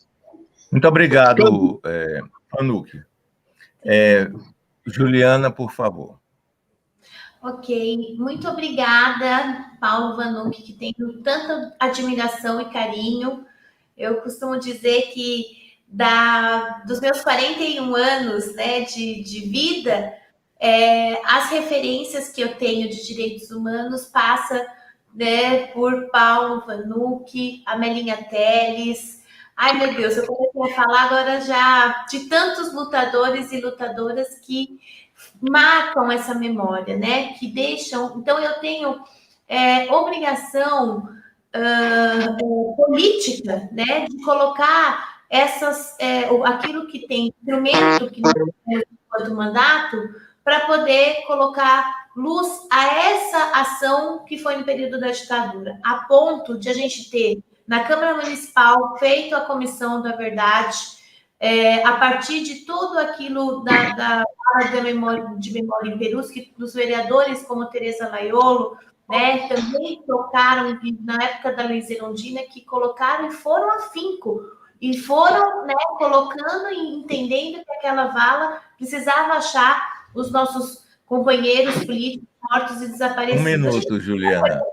Muito obrigado, Anuc. Juliana, por favor. Ok, muito obrigada, Paulo Vanuc, que tenho tanta admiração e carinho. Eu costumo dizer que dos meus 41 anos, né, de vida, as referências que eu tenho de direitos humanos passam, né, por Paulo Vanuc, Amelinha Teles. Ai, meu Deus, eu comecei a falar agora já de tantos lutadores e lutadoras que marcam essa memória, né? Que deixam. Então, eu tenho obrigação política, né? De colocar aquilo que tem instrumento que do mandato para poder colocar luz a essa ação que foi no período da ditadura, a ponto de a gente ter na Câmara Municipal feito a Comissão da Verdade, a partir de tudo aquilo da memória em Perus, que os vereadores como Tereza Laiolo, né, também tocaram, na época da Luiz Erundina, que colocaram e foram afinco, e foram, né, colocando e entendendo que aquela vala precisava achar os nossos companheiros políticos mortos e desaparecidos. 1 minuto, Juliana.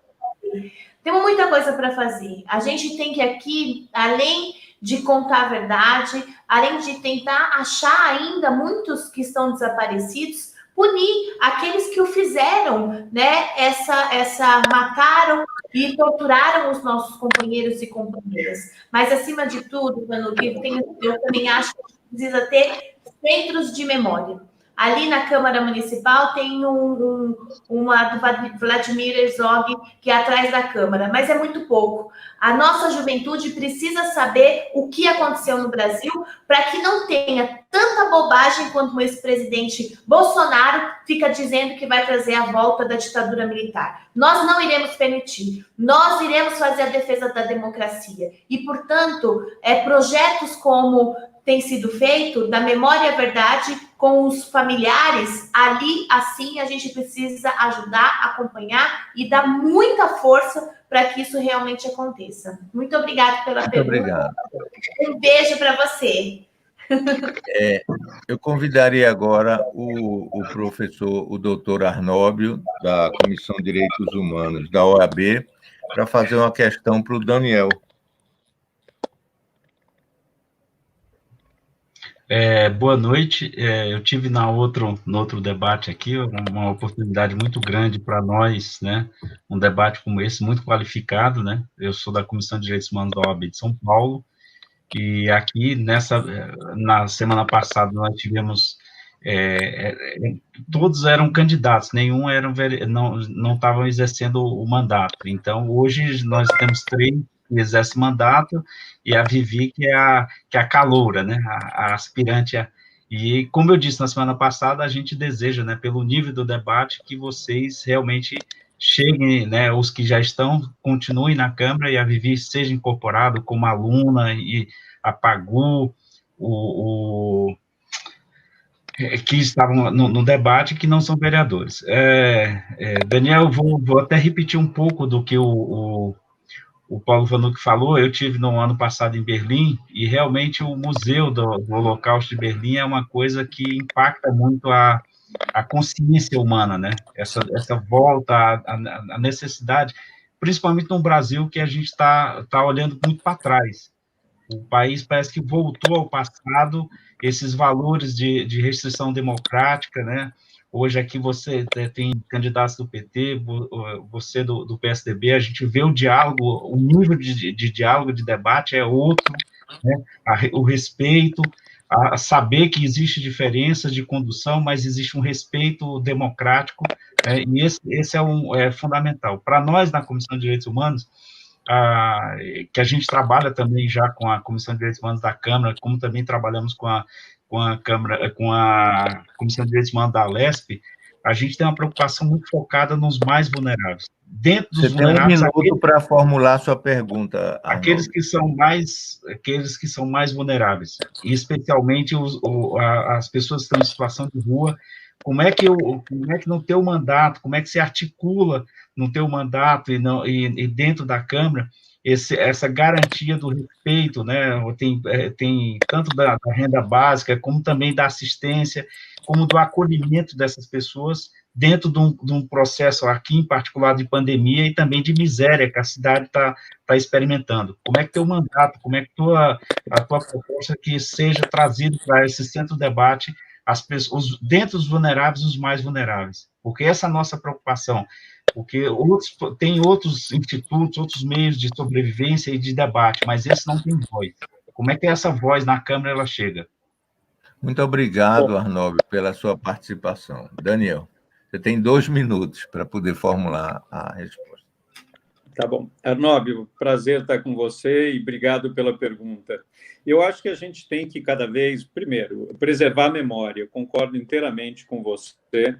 Temos muita coisa para fazer. A gente tem que aqui, além de contar a verdade, além de tentar achar ainda muitos que estão desaparecidos, punir aqueles que o fizeram, né? Mataram e torturaram os nossos companheiros e companheiras. Mas, acima de tudo, eu também acho que precisa ter centros de memória. Ali na Câmara Municipal tem uma do Vladimir Herzog, que é atrás da Câmara, mas é muito pouco. A nossa juventude precisa saber o que aconteceu no Brasil para que não tenha tanta tanta bobagem quando o ex-presidente Bolsonaro fica dizendo que vai trazer a volta da ditadura militar. Nós não iremos permitir. Nós iremos fazer a defesa da democracia. E, portanto, projetos como tem sido feito, da memória à verdade, com os familiares, ali, assim, a gente precisa ajudar, acompanhar e dar muita força para que isso realmente aconteça. Muito obrigada pela pergunta. Obrigado. Um beijo para você. Eu convidaria agora o professor, o doutor Arnóbio, da Comissão de Direitos Humanos da OAB, para fazer uma questão para o Daniel. Boa noite. Eu tive no outro debate aqui uma oportunidade muito grande para nós, né? Um debate como esse, muito qualificado, né? Eu sou da Comissão de Direitos Humanos da OAB de São Paulo, e aqui, na semana passada, nós tivemos... todos eram candidatos, nenhum não estavam exercendo o mandato. Então, hoje, nós temos 3 que exercem mandato, e a Vivi, que é a caloura, né, a aspirante. E, como eu disse na semana passada, a gente deseja, né, pelo nível do debate, que vocês realmente cheguem, né, os que já estão, continuem na Câmara, e a Vivi seja incorporada como aluna, e a Pagu, que estavam no debate, que não são vereadores. Daniel, eu vou até repetir um pouco do que o Paulo Vanucci falou. Eu tive no ano passado em Berlim, e realmente o Museu do Holocausto de Berlim é uma coisa que impacta muito a consciência humana, né? Essa volta, a necessidade, principalmente no Brasil, que a gente está olhando muito para trás. O país parece que voltou ao passado, esses valores de restrição democrática, né? Hoje aqui você tem candidatos do PT, você do PSDB, a gente vê o diálogo, o nível de diálogo, de debate é outro, né? O respeito, a saber que existe diferenças de condução, mas existe um respeito democrático, né? E esse é fundamental. Para nós, na Comissão de Direitos Humanos, que a gente trabalha também já com a Comissão de Direitos Humanos da Câmara, como também trabalhamos com a Câmara, com a Comissão de Direitos Humanos da Alesp, a gente tem uma preocupação muito focada nos mais vulneráveis. Dentro dos vulneráveis... Você tem 1 minuto para formular sua pergunta, Arnaldo. Aqueles que são mais vulneráveis, e especialmente as pessoas que estão em situação de rua. Como é que no teu mandato, como é que se articula no teu mandato e dentro da Câmara essa garantia do respeito, né? Tem tanto da renda básica, como também da assistência, como do acolhimento dessas pessoas dentro de um processo aqui, em particular, de pandemia e também de miséria que a cidade está experimentando. Como é que teu mandato, como é que a tua proposta que seja trazido para esse centro de debate as pessoas, dentro dos vulneráveis, os mais vulneráveis, porque essa é a nossa preocupação, porque tem outros institutos, outros meios de sobrevivência e de debate, mas esse não tem voz. Como é que essa voz na Câmara ela chega? Muito obrigado, Arnóbio, pela sua participação. Daniel, você tem 2 minutos para poder formular a resposta. Tá bom. Arnóbio, prazer estar com você e obrigado pela pergunta. Eu acho que a gente tem que, cada vez, primeiro, preservar a memória. Eu concordo inteiramente com você.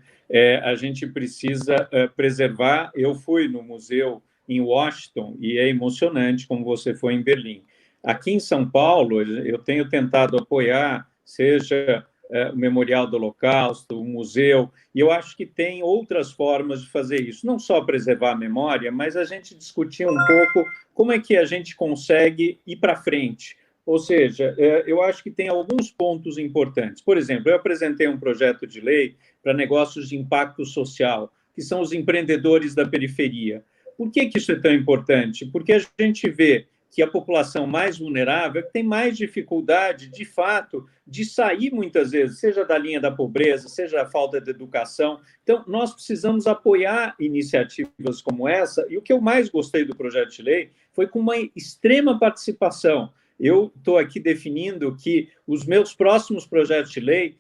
A gente precisa preservar. Eu fui no museu em Washington e é emocionante como você foi em Berlim. Aqui em São Paulo, eu tenho tentado apoiar, seja o Memorial do Holocausto, o museu, e eu acho que tem outras formas de fazer isso, não só preservar a memória, mas a gente discutir um pouco como é que a gente consegue ir para frente. Ou seja, eu acho que tem alguns pontos importantes. Por exemplo, eu apresentei um projeto de lei para negócios de impacto social, que são os empreendedores da periferia. Por que isso é tão importante? Porque a gente vê que a população mais vulnerável tem mais dificuldade, de fato, de sair muitas vezes, seja da linha da pobreza, seja a falta de educação. Então, nós precisamos apoiar iniciativas como essa, e o que eu mais gostei do projeto de lei foi com uma extrema participação. Eu estou aqui definindo que os meus próximos projetos de lei,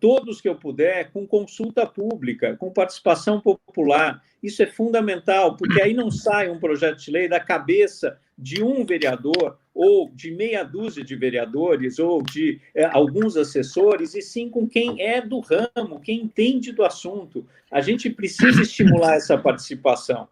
todos que eu puder, com consulta pública, com participação popular. Isso é fundamental, porque aí não sai um projeto de lei da cabeça de um vereador, ou de meia dúzia de vereadores, ou de alguns assessores, e sim com quem é do ramo, quem entende do assunto. A gente precisa estimular essa participação.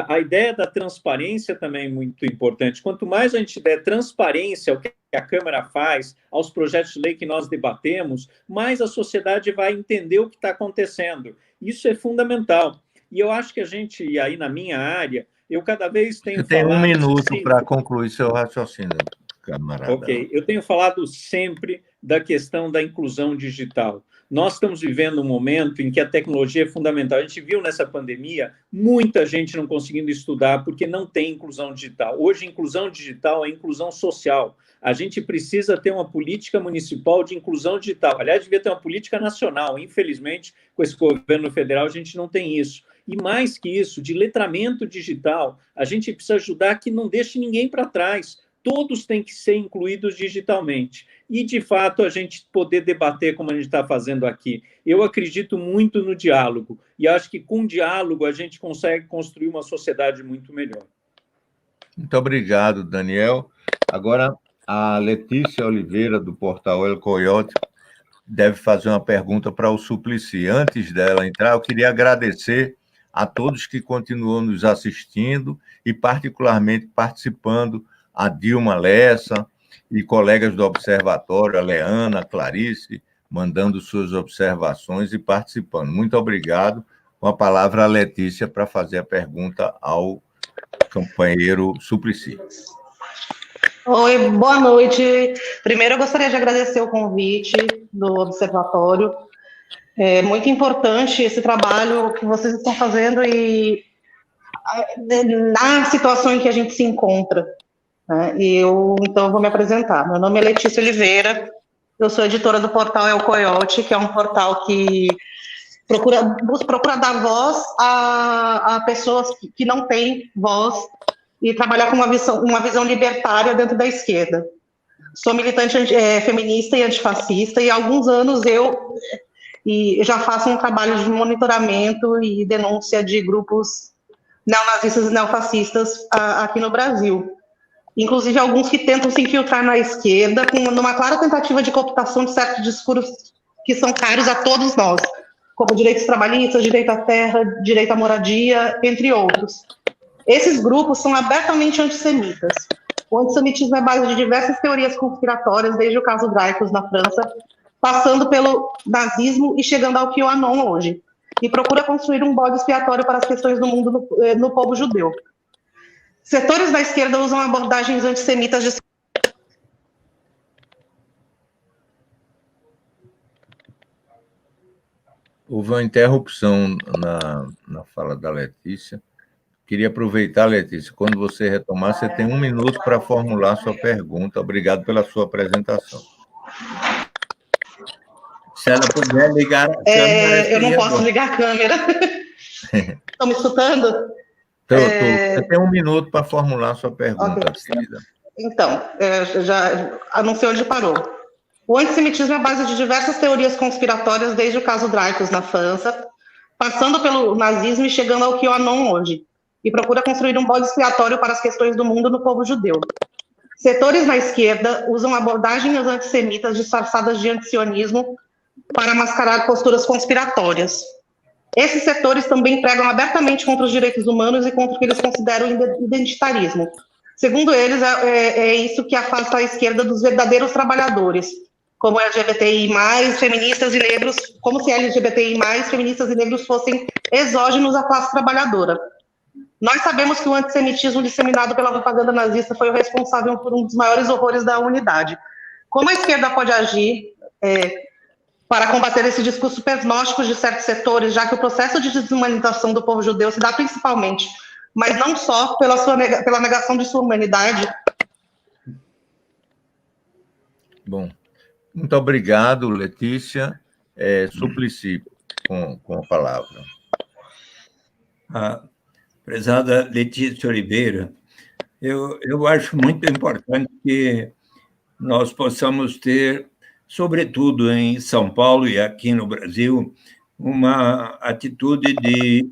A ideia da transparência também é muito importante. Quanto mais a gente der transparência ao que a Câmara faz, aos projetos de lei que nós debatemos, mais a sociedade vai entender o que está acontecendo. Isso é fundamental. E eu acho que a gente, e aí na minha área, eu cada vez tenho falado... Tem um minuto para concluir seu raciocínio, camarada. Ok, eu tenho falado sempre da questão da inclusão digital. Nós estamos vivendo um momento em que a tecnologia é fundamental. A gente viu nessa pandemia muita gente não conseguindo estudar porque não tem inclusão digital. Hoje, inclusão digital é inclusão social. A gente precisa ter uma política municipal de inclusão digital. Aliás, devia ter uma política nacional. Infelizmente, com esse governo federal, a gente não tem isso. E mais que isso, de letramento digital, a gente precisa ajudar que não deixe ninguém para trás. Todos têm que ser incluídos digitalmente. E, de fato, a gente poder debater como a gente está fazendo aqui. Eu acredito muito no diálogo. E acho que com diálogo a gente consegue construir uma sociedade muito melhor. Muito obrigado, Daniel. Agora, a Letícia Oliveira, do portal El Coyote, deve fazer uma pergunta para o Suplicy. Antes dela entrar, eu queria agradecer a todos que continuam nos assistindo e, particularmente, participando, a Dilma Lessa e colegas do Observatório, a Leana, a Clarice, mandando suas observações e participando. Muito obrigado. Com a palavra a Letícia para fazer a pergunta ao companheiro Suplicy. Oi, boa noite. Primeiro, eu gostaria de agradecer o convite do Observatório. É muito importante esse trabalho que vocês estão fazendo e na situação em que a gente se encontra. Então, eu vou me apresentar. Meu nome é Letícia Oliveira, eu sou editora do portal El Coyote, que é um portal que procura dar voz a pessoas que não têm voz e trabalhar com uma visão libertária dentro da esquerda. Sou militante feminista e antifascista, e há alguns anos eu já faço um trabalho de monitoramento e denúncia de grupos neonazistas e neofascistas aqui no Brasil. Inclusive alguns que tentam se infiltrar na esquerda, numa clara tentativa de cooptação de certos discursos que são caros a todos nós, como direitos trabalhistas, direito à terra, direito à moradia, entre outros. Esses grupos são abertamente antissemitas. O antissemitismo é base de diversas teorias conspiratórias, desde o caso Dreyfus na França, passando pelo nazismo e chegando ao QAnon hoje, e procura construir um bode expiatório para as questões do mundo no povo judeu. Setores da esquerda usam abordagens antissemitas de... Houve uma interrupção na fala da Letícia. Queria aproveitar, Letícia, quando você retomar, você tem 1 minuto para formular sua pergunta. Obrigado pela sua apresentação. Se ela puder ligar a câmera... eu não posso ligar a câmera. Estão me escutando? Você tem 1 minuto para formular sua pergunta, okay. querida. Então, já anunciei onde parou. O antissemitismo é a base de diversas teorias conspiratórias, desde o caso Dreyfus na França, passando pelo nazismo e chegando ao QAnon hoje, e procura construir um bode expiatório para as questões do mundo no povo judeu. Setores na esquerda usam abordagens antissemitas disfarçadas de antisionismo para mascarar posturas conspiratórias. Esses setores também pregam abertamente contra os direitos humanos e contra o que eles consideram identitarismo. Segundo eles, é isso que afasta a esquerda dos verdadeiros trabalhadores, como LGBTI+, feministas e negros, como se LGBTI+, feministas e negros fossem exógenos à classe trabalhadora. Nós sabemos que o antissemitismo disseminado pela propaganda nazista foi o responsável por um dos maiores horrores da humanidade. Como a esquerda pode agir para combater esse discurso pernóstico de certos setores, já que o processo de desumanização do povo judeu se dá principalmente, mas não só, pela negação de sua humanidade? Bom, muito obrigado, Letícia. Suplicy, com a palavra. Prezada Letícia Oliveira, eu acho muito importante que nós possamos ter, sobretudo em São Paulo e aqui no Brasil, uma atitude de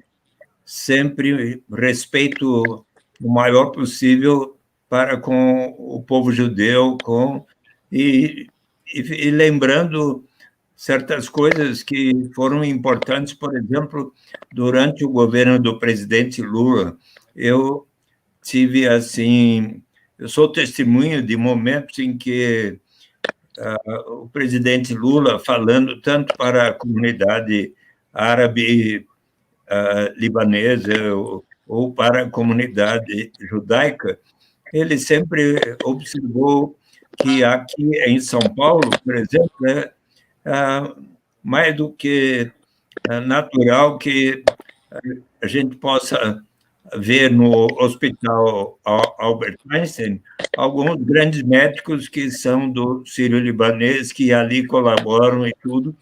sempre respeito o maior possível para com o povo judeu, e lembrando certas coisas que foram importantes, por exemplo, durante o governo do presidente Lula, eu tive, assim, eu sou testemunha de momentos em que o presidente Lula, falando tanto para a comunidade árabe libanesa ou para a comunidade judaica, ele sempre observou que aqui em São Paulo, por exemplo, mais do que natural que a gente possa ver no Hospital Albert Einstein alguns grandes médicos que são do Sírio-Libanês, que ali colaboram e tudo,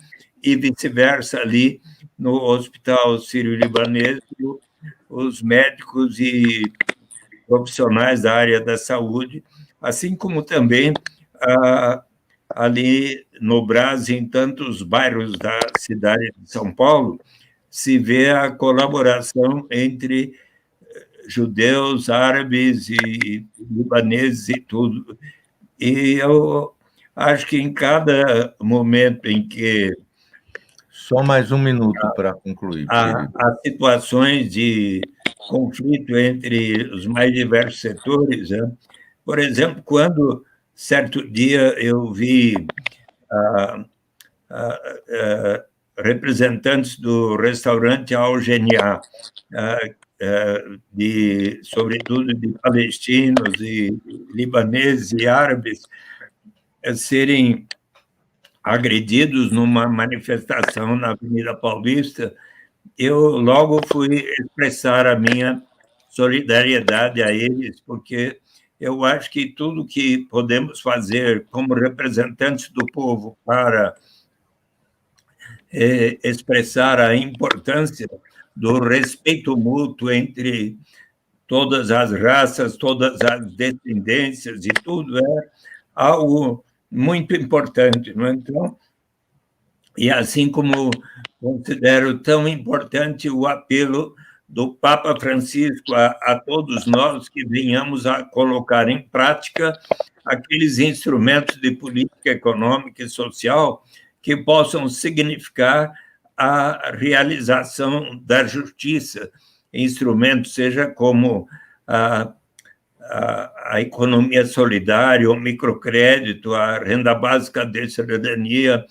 e vice-versa ali no Hospital Sírio-Libanês, os médicos e profissionais da área da saúde, assim como também ali no Brás, em tantos bairros da cidade de São Paulo, se vê a colaboração entre judeus, árabes e libaneses e tudo. E eu acho que em cada momento em que Só mais um minuto para concluir. há situações de conflito entre os mais diversos setores, né? Por exemplo, quando certo dia eu vi representantes do restaurante Algenia, sobretudo de palestinos e libaneses e árabes, serem agredidos numa manifestação na Avenida Paulista, eu logo fui expressar a minha solidariedade a eles, porque eu acho que tudo que podemos fazer como representantes do povo para expressar a importância do respeito mútuo entre todas as raças, todas as descendências e tudo é algo muito importante, não é? Então, e assim como considero tão importante o apelo do Papa Francisco a todos nós que venhamos a colocar em prática aqueles instrumentos de política econômica e social que possam significar a realização da justiça, instrumentos, seja como a economia solidária, o microcrédito, a renda básica de cidadania,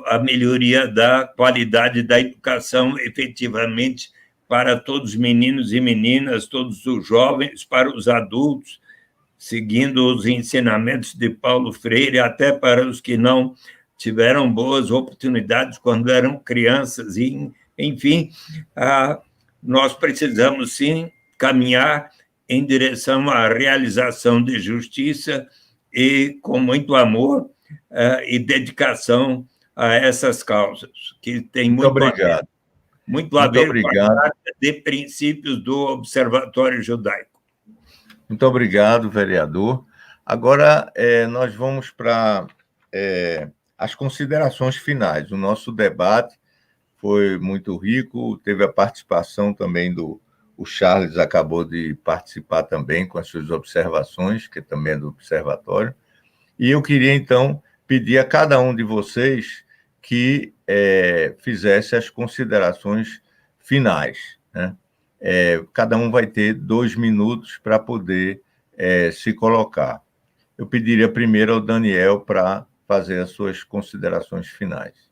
a melhoria da qualidade da educação efetivamente para todos os meninos e meninas, todos os jovens, para os adultos, seguindo os ensinamentos de Paulo Freire, até para os que não tiveram boas oportunidades quando eram crianças. E, enfim, nós precisamos, sim, caminhar em direção à realização de justiça e com muito amor e dedicação a essas causas, que tem muito obrigado. Muito a ver com a prática de princípios do Observatório Judaico. Muito obrigado, vereador. Agora, nós vamos para as considerações finais. O nosso debate foi muito rico, teve a participação também o Charles acabou de participar também com as suas observações, que também é do Observatório. E eu queria, então, pedir a cada um de vocês que fizesse as considerações finais, né? Cada um vai ter 2 minutos para poder se colocar. Eu pediria primeiro ao Daniel para fazer as suas considerações finais.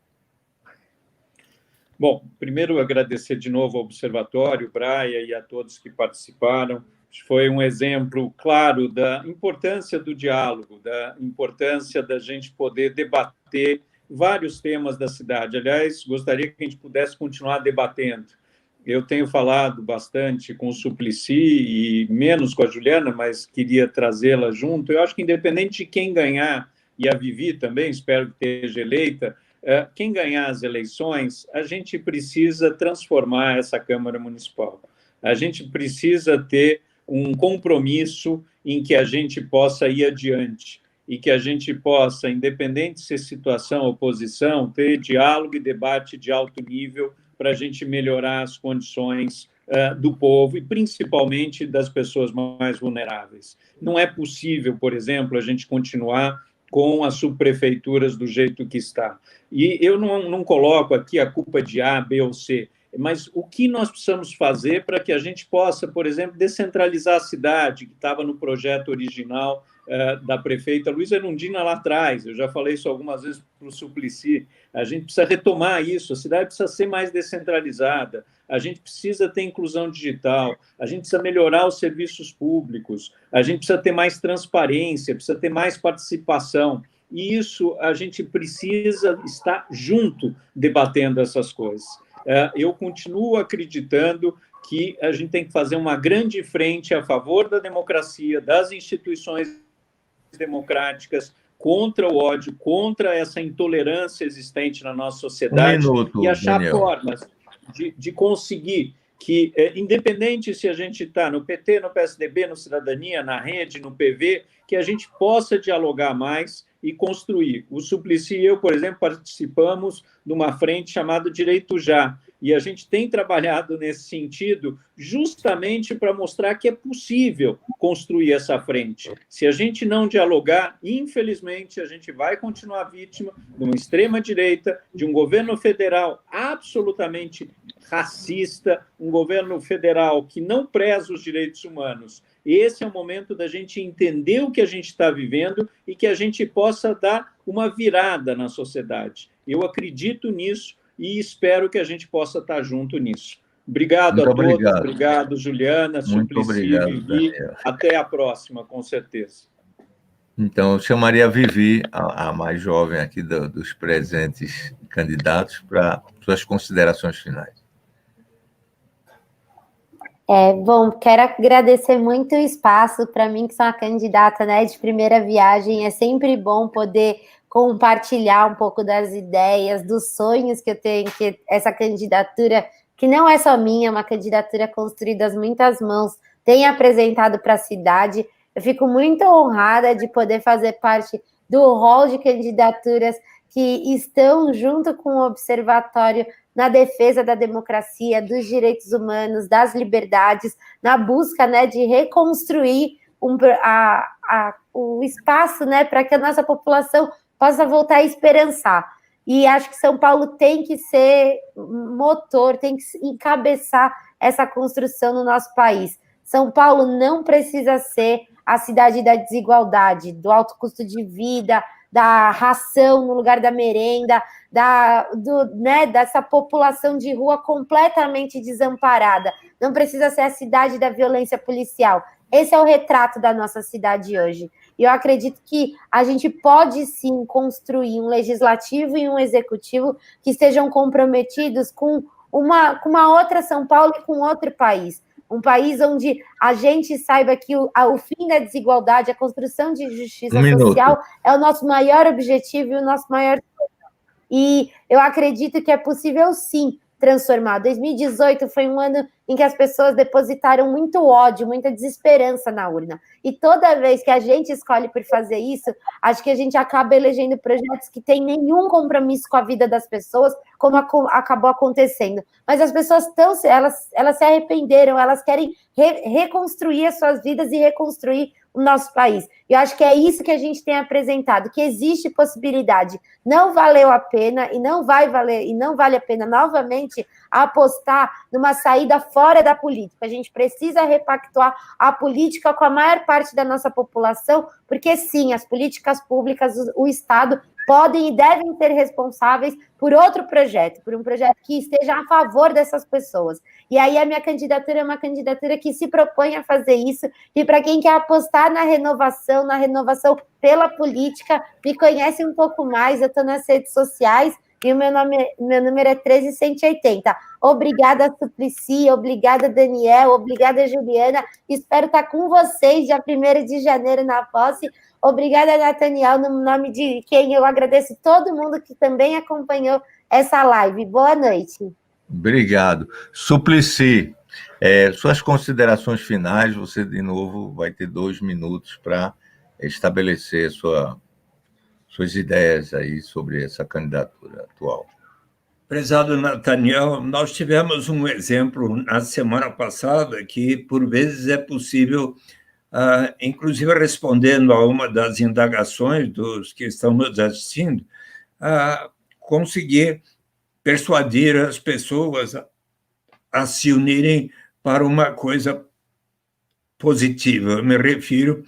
Bom, primeiro agradecer de novo ao Observatório, Braia e a todos que participaram. Foi um exemplo claro da importância do diálogo, da importância da gente poder debater vários temas da cidade. Aliás, gostaria que a gente pudesse continuar debatendo. Eu tenho falado bastante com o Suplicy e menos com a Juliana, mas queria trazê-la junto. Eu acho que, independente de quem ganhar, e a Vivi também, espero que esteja eleita, quem ganhar as eleições, a gente precisa transformar essa Câmara Municipal. A gente precisa ter um compromisso em que a gente possa ir adiante e que a gente possa, independente se é situação ou oposição, ter diálogo e debate de alto nível para a gente melhorar as condições do povo e principalmente das pessoas mais vulneráveis. Não é possível, por exemplo, a gente continuar com as subprefeituras do jeito que está. E eu não coloco aqui a culpa de A, B ou C, mas o que nós precisamos fazer para que a gente possa, por exemplo, descentralizar a cidade, que estava no projeto original da prefeita Luísa Erundina lá atrás, eu já falei isso algumas vezes para o Suplicy, a gente precisa retomar isso, a cidade precisa ser mais descentralizada, a gente precisa ter inclusão digital, a gente precisa melhorar os serviços públicos, a gente precisa ter mais transparência, precisa ter mais participação, e isso a gente precisa estar junto debatendo essas coisas. Eu continuo acreditando que a gente tem que fazer uma grande frente a favor da democracia, das instituições democráticas, contra o ódio, contra essa intolerância existente na nossa sociedade, e achar Daniel. formas de conseguir que, independente se a gente está no PT, no PSDB, no Cidadania, na Rede, no PV, que a gente possa dialogar mais e construir. O Suplicy e eu, por exemplo, participamos de uma frente chamada Direito Já, e a gente tem trabalhado nesse sentido justamente para mostrar que é possível construir essa frente. Se a gente não dialogar, infelizmente, a gente vai continuar vítima de uma extrema-direita, de um governo federal absolutamente racista, um governo federal que não preza os direitos humanos. Esse é o momento da gente entender o que a gente está vivendo e que a gente possa dar uma virada na sociedade. Eu acredito nisso e espero que a gente possa estar junto nisso. Obrigado Muito a todos, obrigado. obrigado, Juliana, Muito Suplicy, obrigado, Vivi. Daniel. Até a próxima, com certeza. Então, eu chamaria a Vivi, a mais jovem aqui dos presentes candidatos, para suas considerações finais. Bom, quero agradecer muito o espaço. Para mim, que sou uma candidata, né, de primeira viagem, é sempre bom poder compartilhar um pouco das ideias, dos sonhos que eu tenho, que essa candidatura, que não é só minha, é uma candidatura construída às muitas mãos, tem apresentado para a cidade. Eu fico muito honrada de poder fazer parte do hall de candidaturas que estão junto com o Observatório na defesa da democracia, dos direitos humanos, das liberdades, na busca, né, de reconstruir o espaço, né, para que a nossa população possa voltar a esperançar. E acho que São Paulo tem que ser motor, tem que encabeçar essa construção no nosso país. São Paulo não precisa ser a cidade da desigualdade, do alto custo de vida, da ração no lugar da merenda, dessa população de rua completamente desamparada. Não precisa ser a cidade da violência policial. Esse é o retrato da nossa cidade hoje. E eu acredito que a gente pode, sim, construir um legislativo e um executivo que estejam comprometidos com uma outra São Paulo e com outro país. Um país onde a gente saiba que o fim da desigualdade, a construção de justiça social é o nosso maior objetivo e o nosso maior sonho. E eu acredito que é possível, sim, transformar. 2018 foi um ano em que as pessoas depositaram muito ódio, muita desesperança na urna. E toda vez que a gente escolhe por fazer isso, acho que a gente acaba elegendo projetos que têm nenhum compromisso com a vida das pessoas, como acabou acontecendo. Mas as pessoas elas se arrependeram, elas querem reconstruir as suas vidas e reconstruir o nosso país. E eu acho que é isso que a gente tem apresentado, que existe possibilidade. Não valeu a pena e não vai valer, e não vale a pena novamente apostar numa saída fora da política. A gente precisa repactuar a política com a maior parte da nossa população, porque sim, as políticas públicas, o Estado podem e devem ser responsáveis por outro projeto, por um projeto que esteja a favor dessas pessoas. E aí a minha candidatura é uma candidatura que se propõe a fazer isso, e para quem quer apostar na renovação pela política, me conhece um pouco mais, eu estou nas redes sociais, e o meu número é 13180. Obrigada, Suplicy, obrigada, Daniel, obrigada, Juliana. Espero estar com vocês dia 1º de janeiro na posse. Obrigada, Nathaniel, no nome de quem eu agradeço todo mundo que também acompanhou essa live. Boa noite. Obrigado. Suplicy, suas considerações finais, você, de novo, vai ter 2 minutos para estabelecer suas ideias aí sobre essa candidatura atual. Prezado Nathaniel, nós tivemos um exemplo na semana passada que, por vezes, é possível, inclusive respondendo a uma das indagações dos que estão nos assistindo, conseguir persuadir as pessoas a se unirem para uma coisa positiva. Eu me refiro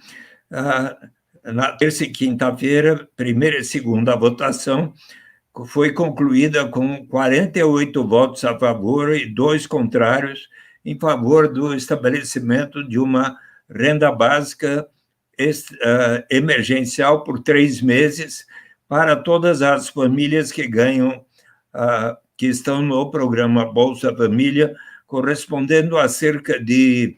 na terça e quinta-feira, primeira e segunda votação, foi concluída com 48 votos a favor e 2 contrários em favor do estabelecimento de uma renda básica emergencial por 3 meses para todas as famílias que ganham, que estão no programa Bolsa Família, correspondendo a cerca de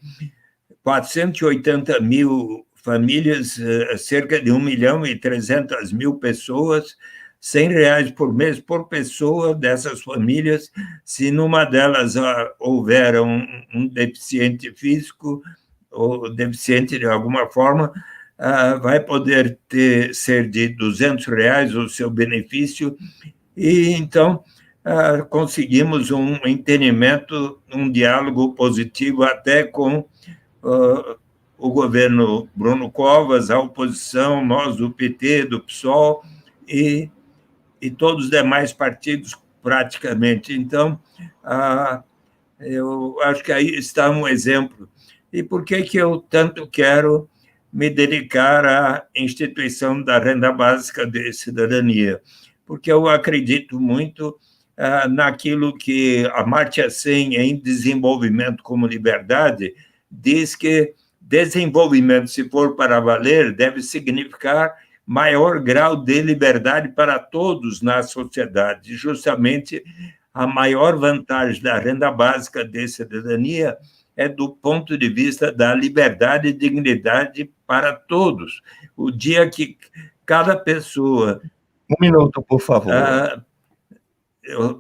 480 mil famílias, cerca de 1.300.000 pessoas, R$100 por mês por pessoa dessas famílias. Se numa delas houver um deficiente físico ou deficiente de alguma forma, vai poder ser de R$200 o seu benefício. E então conseguimos um entendimento, um diálogo positivo até com o governo Bruno Covas, a oposição, nós do PT, do PSOL e todos os demais partidos, praticamente. Então, eu acho que aí está um exemplo. E por que eu tanto quero me dedicar à instituição da renda básica de cidadania? Porque eu acredito muito naquilo que a Amartya Sen, em Desenvolvimento como Liberdade, diz que desenvolvimento, se for para valer, deve significar maior grau de liberdade para todos na sociedade. Justamente, a maior vantagem da renda básica de cidadania é do ponto de vista da liberdade e dignidade para todos. O dia que cada pessoa... Um minuto, por favor.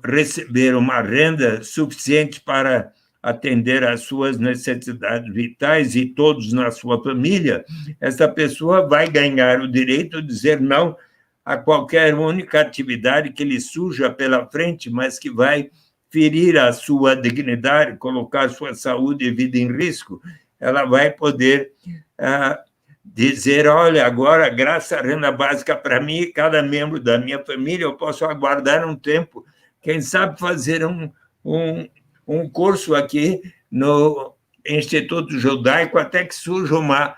Receber uma renda suficiente para atender às suas necessidades vitais e todos na sua família, essa pessoa vai ganhar o direito de dizer não a qualquer única atividade que lhe surja pela frente, mas que vai ferir a sua dignidade, colocar sua saúde e vida em risco. Ela vai poder dizer, olha, agora, graças à renda básica para mim e cada membro da minha família, eu posso aguardar um tempo, quem sabe fazer um curso aqui no Instituto Judaico, até que surja uma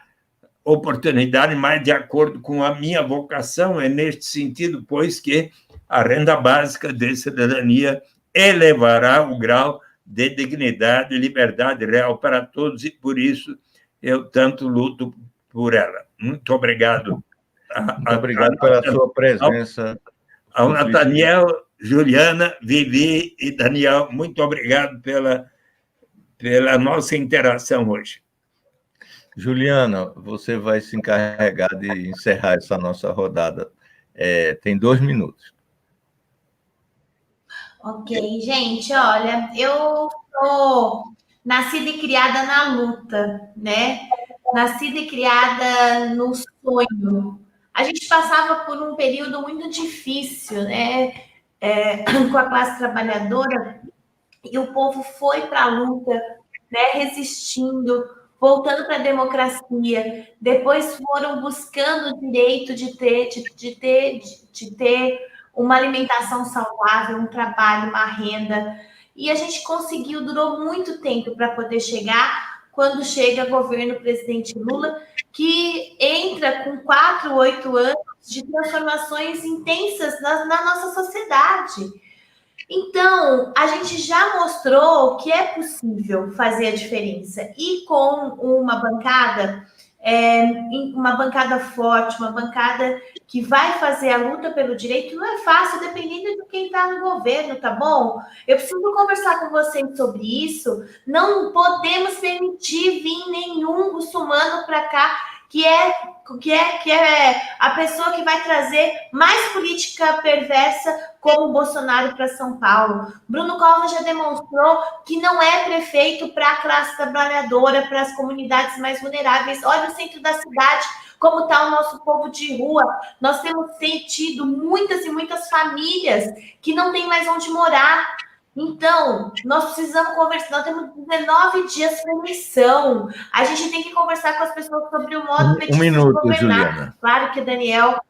oportunidade mais de acordo com a minha vocação. É neste sentido, pois, que a renda básica de cidadania elevará o grau de dignidade e liberdade real para todos, e por isso eu tanto luto por ela. Muito obrigado. Muito obrigado pela sua presença. Ao Nathaniel, Juliana, Vivi e Daniel, muito obrigado pela nossa interação hoje. Juliana, você vai se encarregar de encerrar essa nossa rodada. Tem 2 minutos. Ok, gente, olha, eu sou nascida e criada na luta, né? Nascida e criada no sonho. A gente passava por um período muito difícil, né? Com a classe trabalhadora, e o povo foi para a luta, né? Resistindo, voltando para a democracia. Depois foram buscando o direito de ter uma alimentação saudável, um trabalho, uma renda. E a gente conseguiu, durou muito tempo para poder chegar, quando chega o governo presidente Lula, que entra com 4, 8 anos de transformações intensas na nossa sociedade. Então, a gente já mostrou que é possível fazer a diferença. E com uma bancada forte, uma bancada que vai fazer a luta pelo direito, não é fácil, dependendo de quem está no governo, tá bom? Eu preciso conversar com vocês sobre isso. Não podemos permitir vir nenhum muçulmano para cá, que é a pessoa que vai trazer mais política perversa como o Bolsonaro para São Paulo. Bruno Covas já demonstrou que não é prefeito para a classe trabalhadora, para as comunidades mais vulneráveis. Olha o centro da cidade, como está o nosso povo de rua. Nós temos tido muitas e muitas famílias que não têm mais onde morar. Então, nós precisamos conversar. Nós temos 19 dias para eleição. A gente tem que conversar com as pessoas sobre o modo Um minuto, de governar. Juliana. Claro que Daniel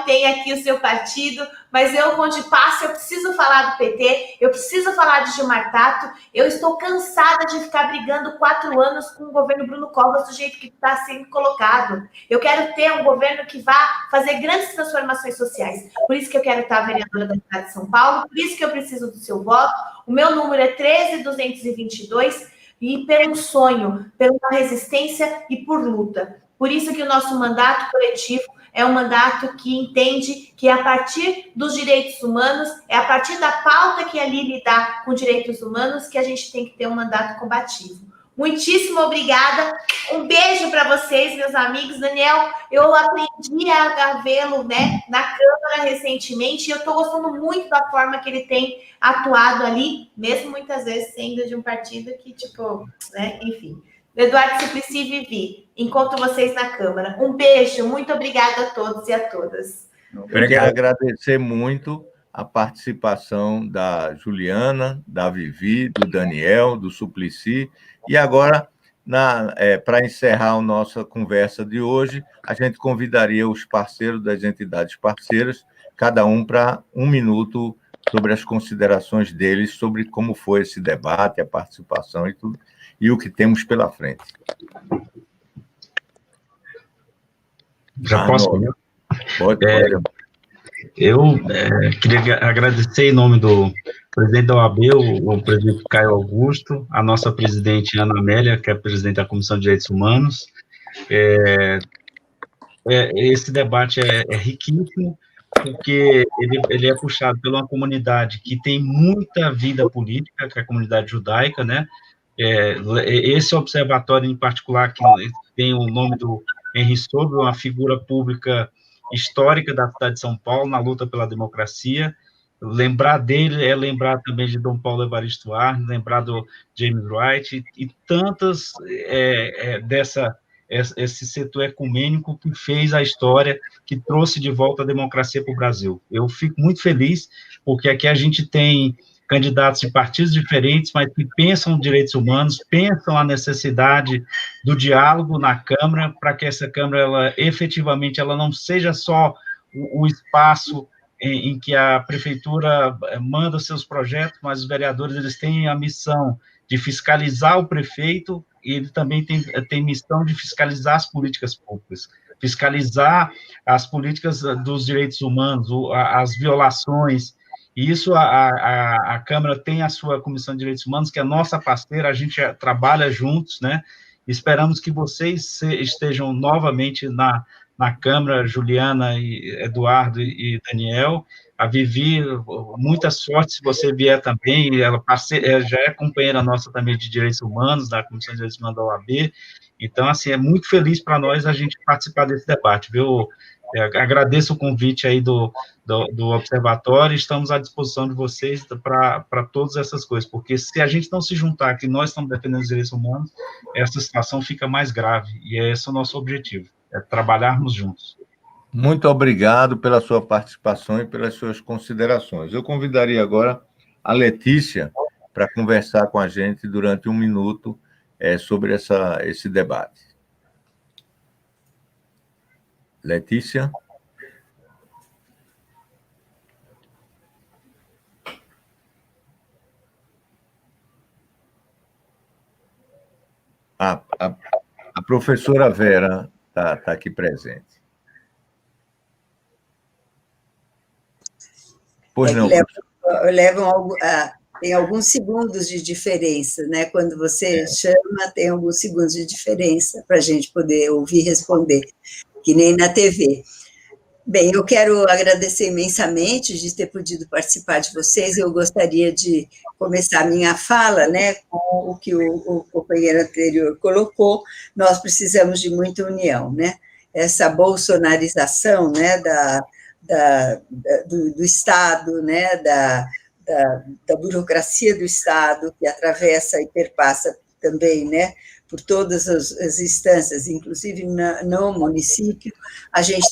tem aqui o seu partido, mas eu, onde passo, eu preciso falar do PT, eu preciso falar de Gilmar Tato. Eu estou cansada de ficar brigando 4 anos com o governo Bruno Covas do jeito que está sendo colocado. Eu quero ter um governo que vá fazer grandes transformações sociais. Por isso que eu quero estar vereadora da cidade de São Paulo, por isso que eu preciso do seu voto. O meu número é 13222 e pelo sonho, pela resistência e por luta. Por isso que o nosso mandato coletivo é um mandato que entende que é a partir dos direitos humanos, é a partir da pauta que a Lili dá com direitos humanos que a gente tem que ter um mandato combativo. Muitíssimo obrigada. Um beijo para vocês, meus amigos. Daniel, eu aprendi a vê-lo, né, na Câmara recentemente, e eu estou gostando muito da forma que ele tem atuado ali, mesmo muitas vezes sendo de um partido que, tipo, né, enfim. Eduardo Suplicy e Vivi, encontro vocês na Câmara. Um beijo, muito obrigada a todos e a todas. Eu quero agradecer muito a participação da Juliana, da Vivi, do Daniel, do Suplicy. E agora, para encerrar a nossa conversa de hoje, a gente convidaria os parceiros das entidades parceiras, cada um para 1 minuto sobre as considerações deles, sobre como foi esse debate, a participação e tudo, e o que temos pela frente. Já posso? Pode. Eu queria agradecer em nome do presidente da OAB, o presidente Caio Augusto, a nossa presidente Ana Amélia, que é presidente da Comissão de Direitos Humanos. Esse debate é riquíssimo, porque ele é puxado por uma comunidade que tem muita vida política, que é a comunidade judaica, né? Esse observatório em particular, que tem o nome do Henri Sobel, uma figura pública histórica da cidade de São Paulo, na luta pela democracia. Lembrar dele é lembrar também de Dom Paulo Evaristo Arnes, lembrar do James Wright, e tantas esse setor ecumênico que fez a história, que trouxe de volta a democracia para o Brasil. Eu fico muito feliz, porque aqui a gente tem candidatos de partidos diferentes, mas que pensam direitos humanos, pensam a necessidade do diálogo na Câmara, para que essa Câmara, efetivamente, ela não seja só o espaço em que a Prefeitura manda seus projetos, mas os vereadores, eles têm a missão de fiscalizar o prefeito, e ele também tem missão de fiscalizar as políticas públicas, fiscalizar as políticas dos direitos humanos, as violações. E isso a Câmara tem a sua Comissão de Direitos Humanos, que é nossa parceira, a gente trabalha juntos, né? Esperamos que vocês estejam novamente na Câmara, Juliana, Eduardo e Daniel. A Vivi, muita sorte se você vier também, ela já é companheira nossa também de Direitos Humanos, da Comissão de Direitos Humanos da OAB. Então, assim, é muito feliz para nós a gente participar desse debate, viu? Agradeço o convite aí do Observatório, estamos à disposição de vocês para todas essas coisas, porque se a gente não se juntar, que nós estamos defendendo os direitos humanos, essa situação fica mais grave, e esse é o nosso objetivo, é trabalharmos juntos. Muito obrigado pela sua participação e pelas suas considerações. Eu convidaria agora a Letícia para conversar com a gente durante 1 minuto sobre esse debate. Letícia? A professora Vera está aqui presente. Pois não. Tem alguns segundos de diferença, né? Quando você chama, tem alguns segundos de diferença para a gente poder ouvir e responder, que nem na TV. Bem, eu quero agradecer imensamente de ter podido participar de vocês. Eu gostaria de começar a minha fala, né, com o que o companheiro anterior colocou. Nós precisamos de muita união, né? Essa bolsonarização, né, do Estado, né, da burocracia do Estado, que atravessa e perpassa também, né, por todas as instâncias, inclusive no município, a gente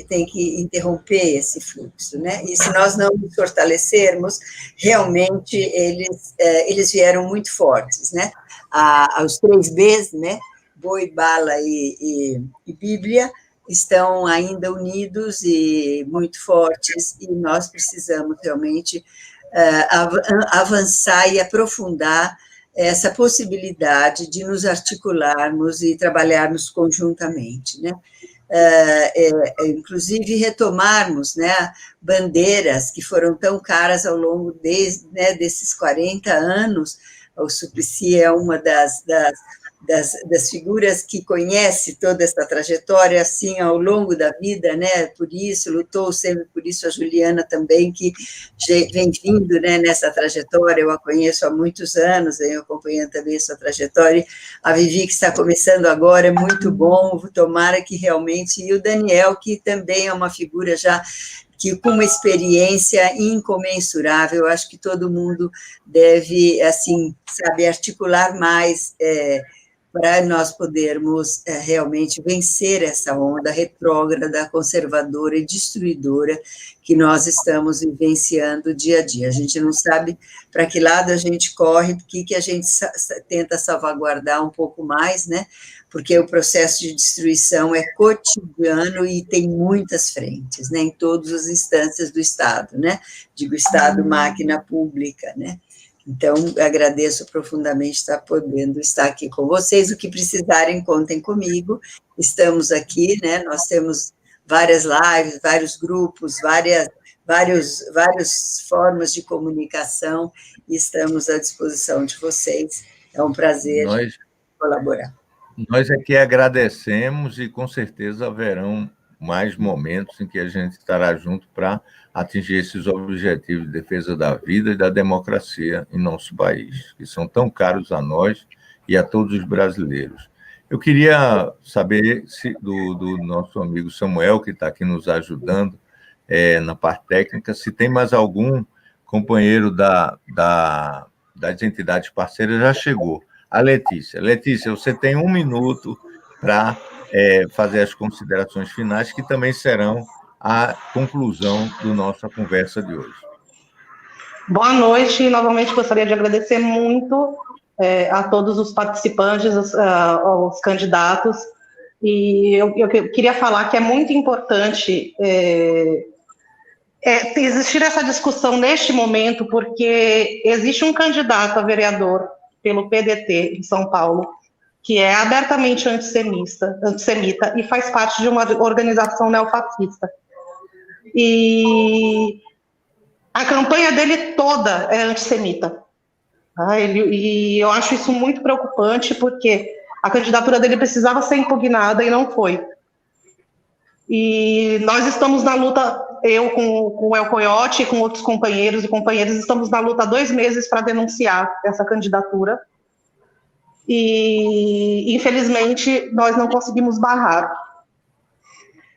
tem que interromper esse fluxo, né? E se nós não nos fortalecermos, realmente eles vieram muito fortes, né? Os 3 Bs, né? Boi, bala e Bíblia, estão ainda unidos e muito fortes, e nós precisamos realmente avançar e aprofundar essa possibilidade de nos articularmos e trabalharmos conjuntamente, né? Inclusive retomarmos, né, bandeiras que foram tão caras ao longo desses 40 anos. O Suplicy é uma das figuras que conhece toda essa trajetória, assim, ao longo da vida, né, por isso, lutou sempre por isso, a Juliana também, que vem vindo, né, nessa trajetória, eu a conheço há muitos anos, eu acompanhando também a sua trajetória, a Vivi, que está começando agora, é muito bom, tomara que realmente, e o Daniel, que também é uma figura já que com uma experiência incomensurável, eu acho que todo mundo deve, assim, saber articular mais para nós podermos realmente vencer essa onda retrógrada, conservadora e destruidora que nós estamos vivenciando dia a dia. A gente não sabe para que lado a gente corre, porque que a gente tenta salvaguardar um pouco mais, né? Porque o processo de destruição é cotidiano e tem muitas frentes, né? Em todas as instâncias do Estado, né? Digo, Estado, máquina pública, né? Então, agradeço profundamente estar podendo estar aqui com vocês. O que precisarem, contem comigo. Estamos aqui, né? Nós temos várias lives, vários grupos, várias formas de comunicação e estamos à disposição de vocês. É um prazer colaborar. Nós aqui agradecemos e, com certeza, haverão mais momentos em que a gente estará junto para atingir esses objetivos de defesa da vida e da democracia em nosso país, que são tão caros a nós e a todos os brasileiros. Eu queria saber do nosso amigo Samuel, que está aqui nos ajudando na parte técnica, se tem mais algum companheiro das entidades parceiras. Já chegou. A Letícia. Letícia, você tem 1 minuto para fazer as considerações finais, que também serão a conclusão da nossa conversa de hoje. Boa noite. Novamente gostaria de agradecer muito a todos os participantes, aos candidatos, e eu queria falar que é muito importante existir essa discussão neste momento, porque existe um candidato a vereador pelo PDT em São Paulo, que é abertamente antissemita e faz parte de uma organização neofascista. E a campanha dele toda é antissemita. Tá? E eu acho isso muito preocupante, porque a candidatura dele precisava ser impugnada e não foi. E nós estamos na luta, eu com o El Coyote e com outros companheiros e companheiras, estamos na luta há 2 meses para denunciar essa candidatura. E, infelizmente, nós não conseguimos barrar.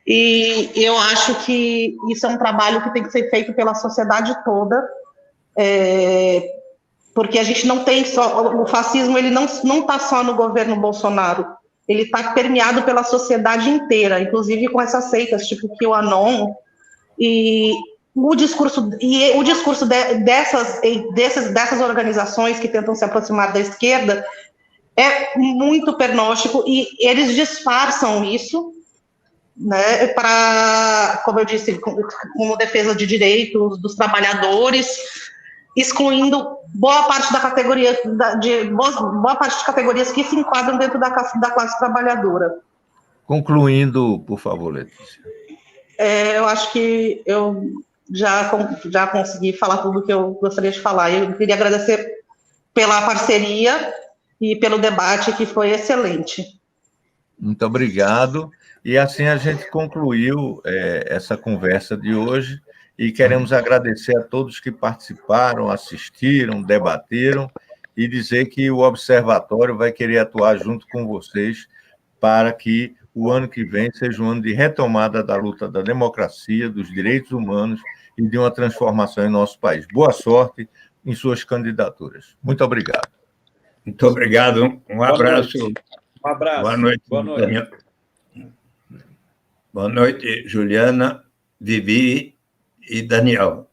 E eu acho que isso é um trabalho que tem que ser feito pela sociedade toda, porque a gente não tem só... O fascismo, ele não está só no governo Bolsonaro, ele está permeado pela sociedade inteira, inclusive com essas seitas, tipo QAnon, e o discurso dessas organizações que tentam se aproximar da esquerda é muito pernóstico, e eles disfarçam isso, né, para, como eu disse, como defesa de direitos dos trabalhadores, excluindo boa parte da categoria, boa parte de categorias que se enquadram dentro da classe trabalhadora. Concluindo, por favor, Letícia. Eu acho que eu já consegui falar tudo o que eu gostaria de falar. Eu queria agradecer pela parceria e pelo debate, que foi excelente. Muito obrigado. E assim a gente concluiu essa conversa de hoje, e queremos agradecer a todos que participaram, assistiram, debateram, e dizer que o Observatório vai querer atuar junto com vocês para que o ano que vem seja um ano de retomada da luta da democracia, dos direitos humanos e de uma transformação em nosso país. Boa sorte em suas candidaturas. Muito obrigado. Muito obrigado. Um abraço. Um abraço. Boa noite. Boa noite. Daniel. Boa noite, Juliana, Vivi e Daniel.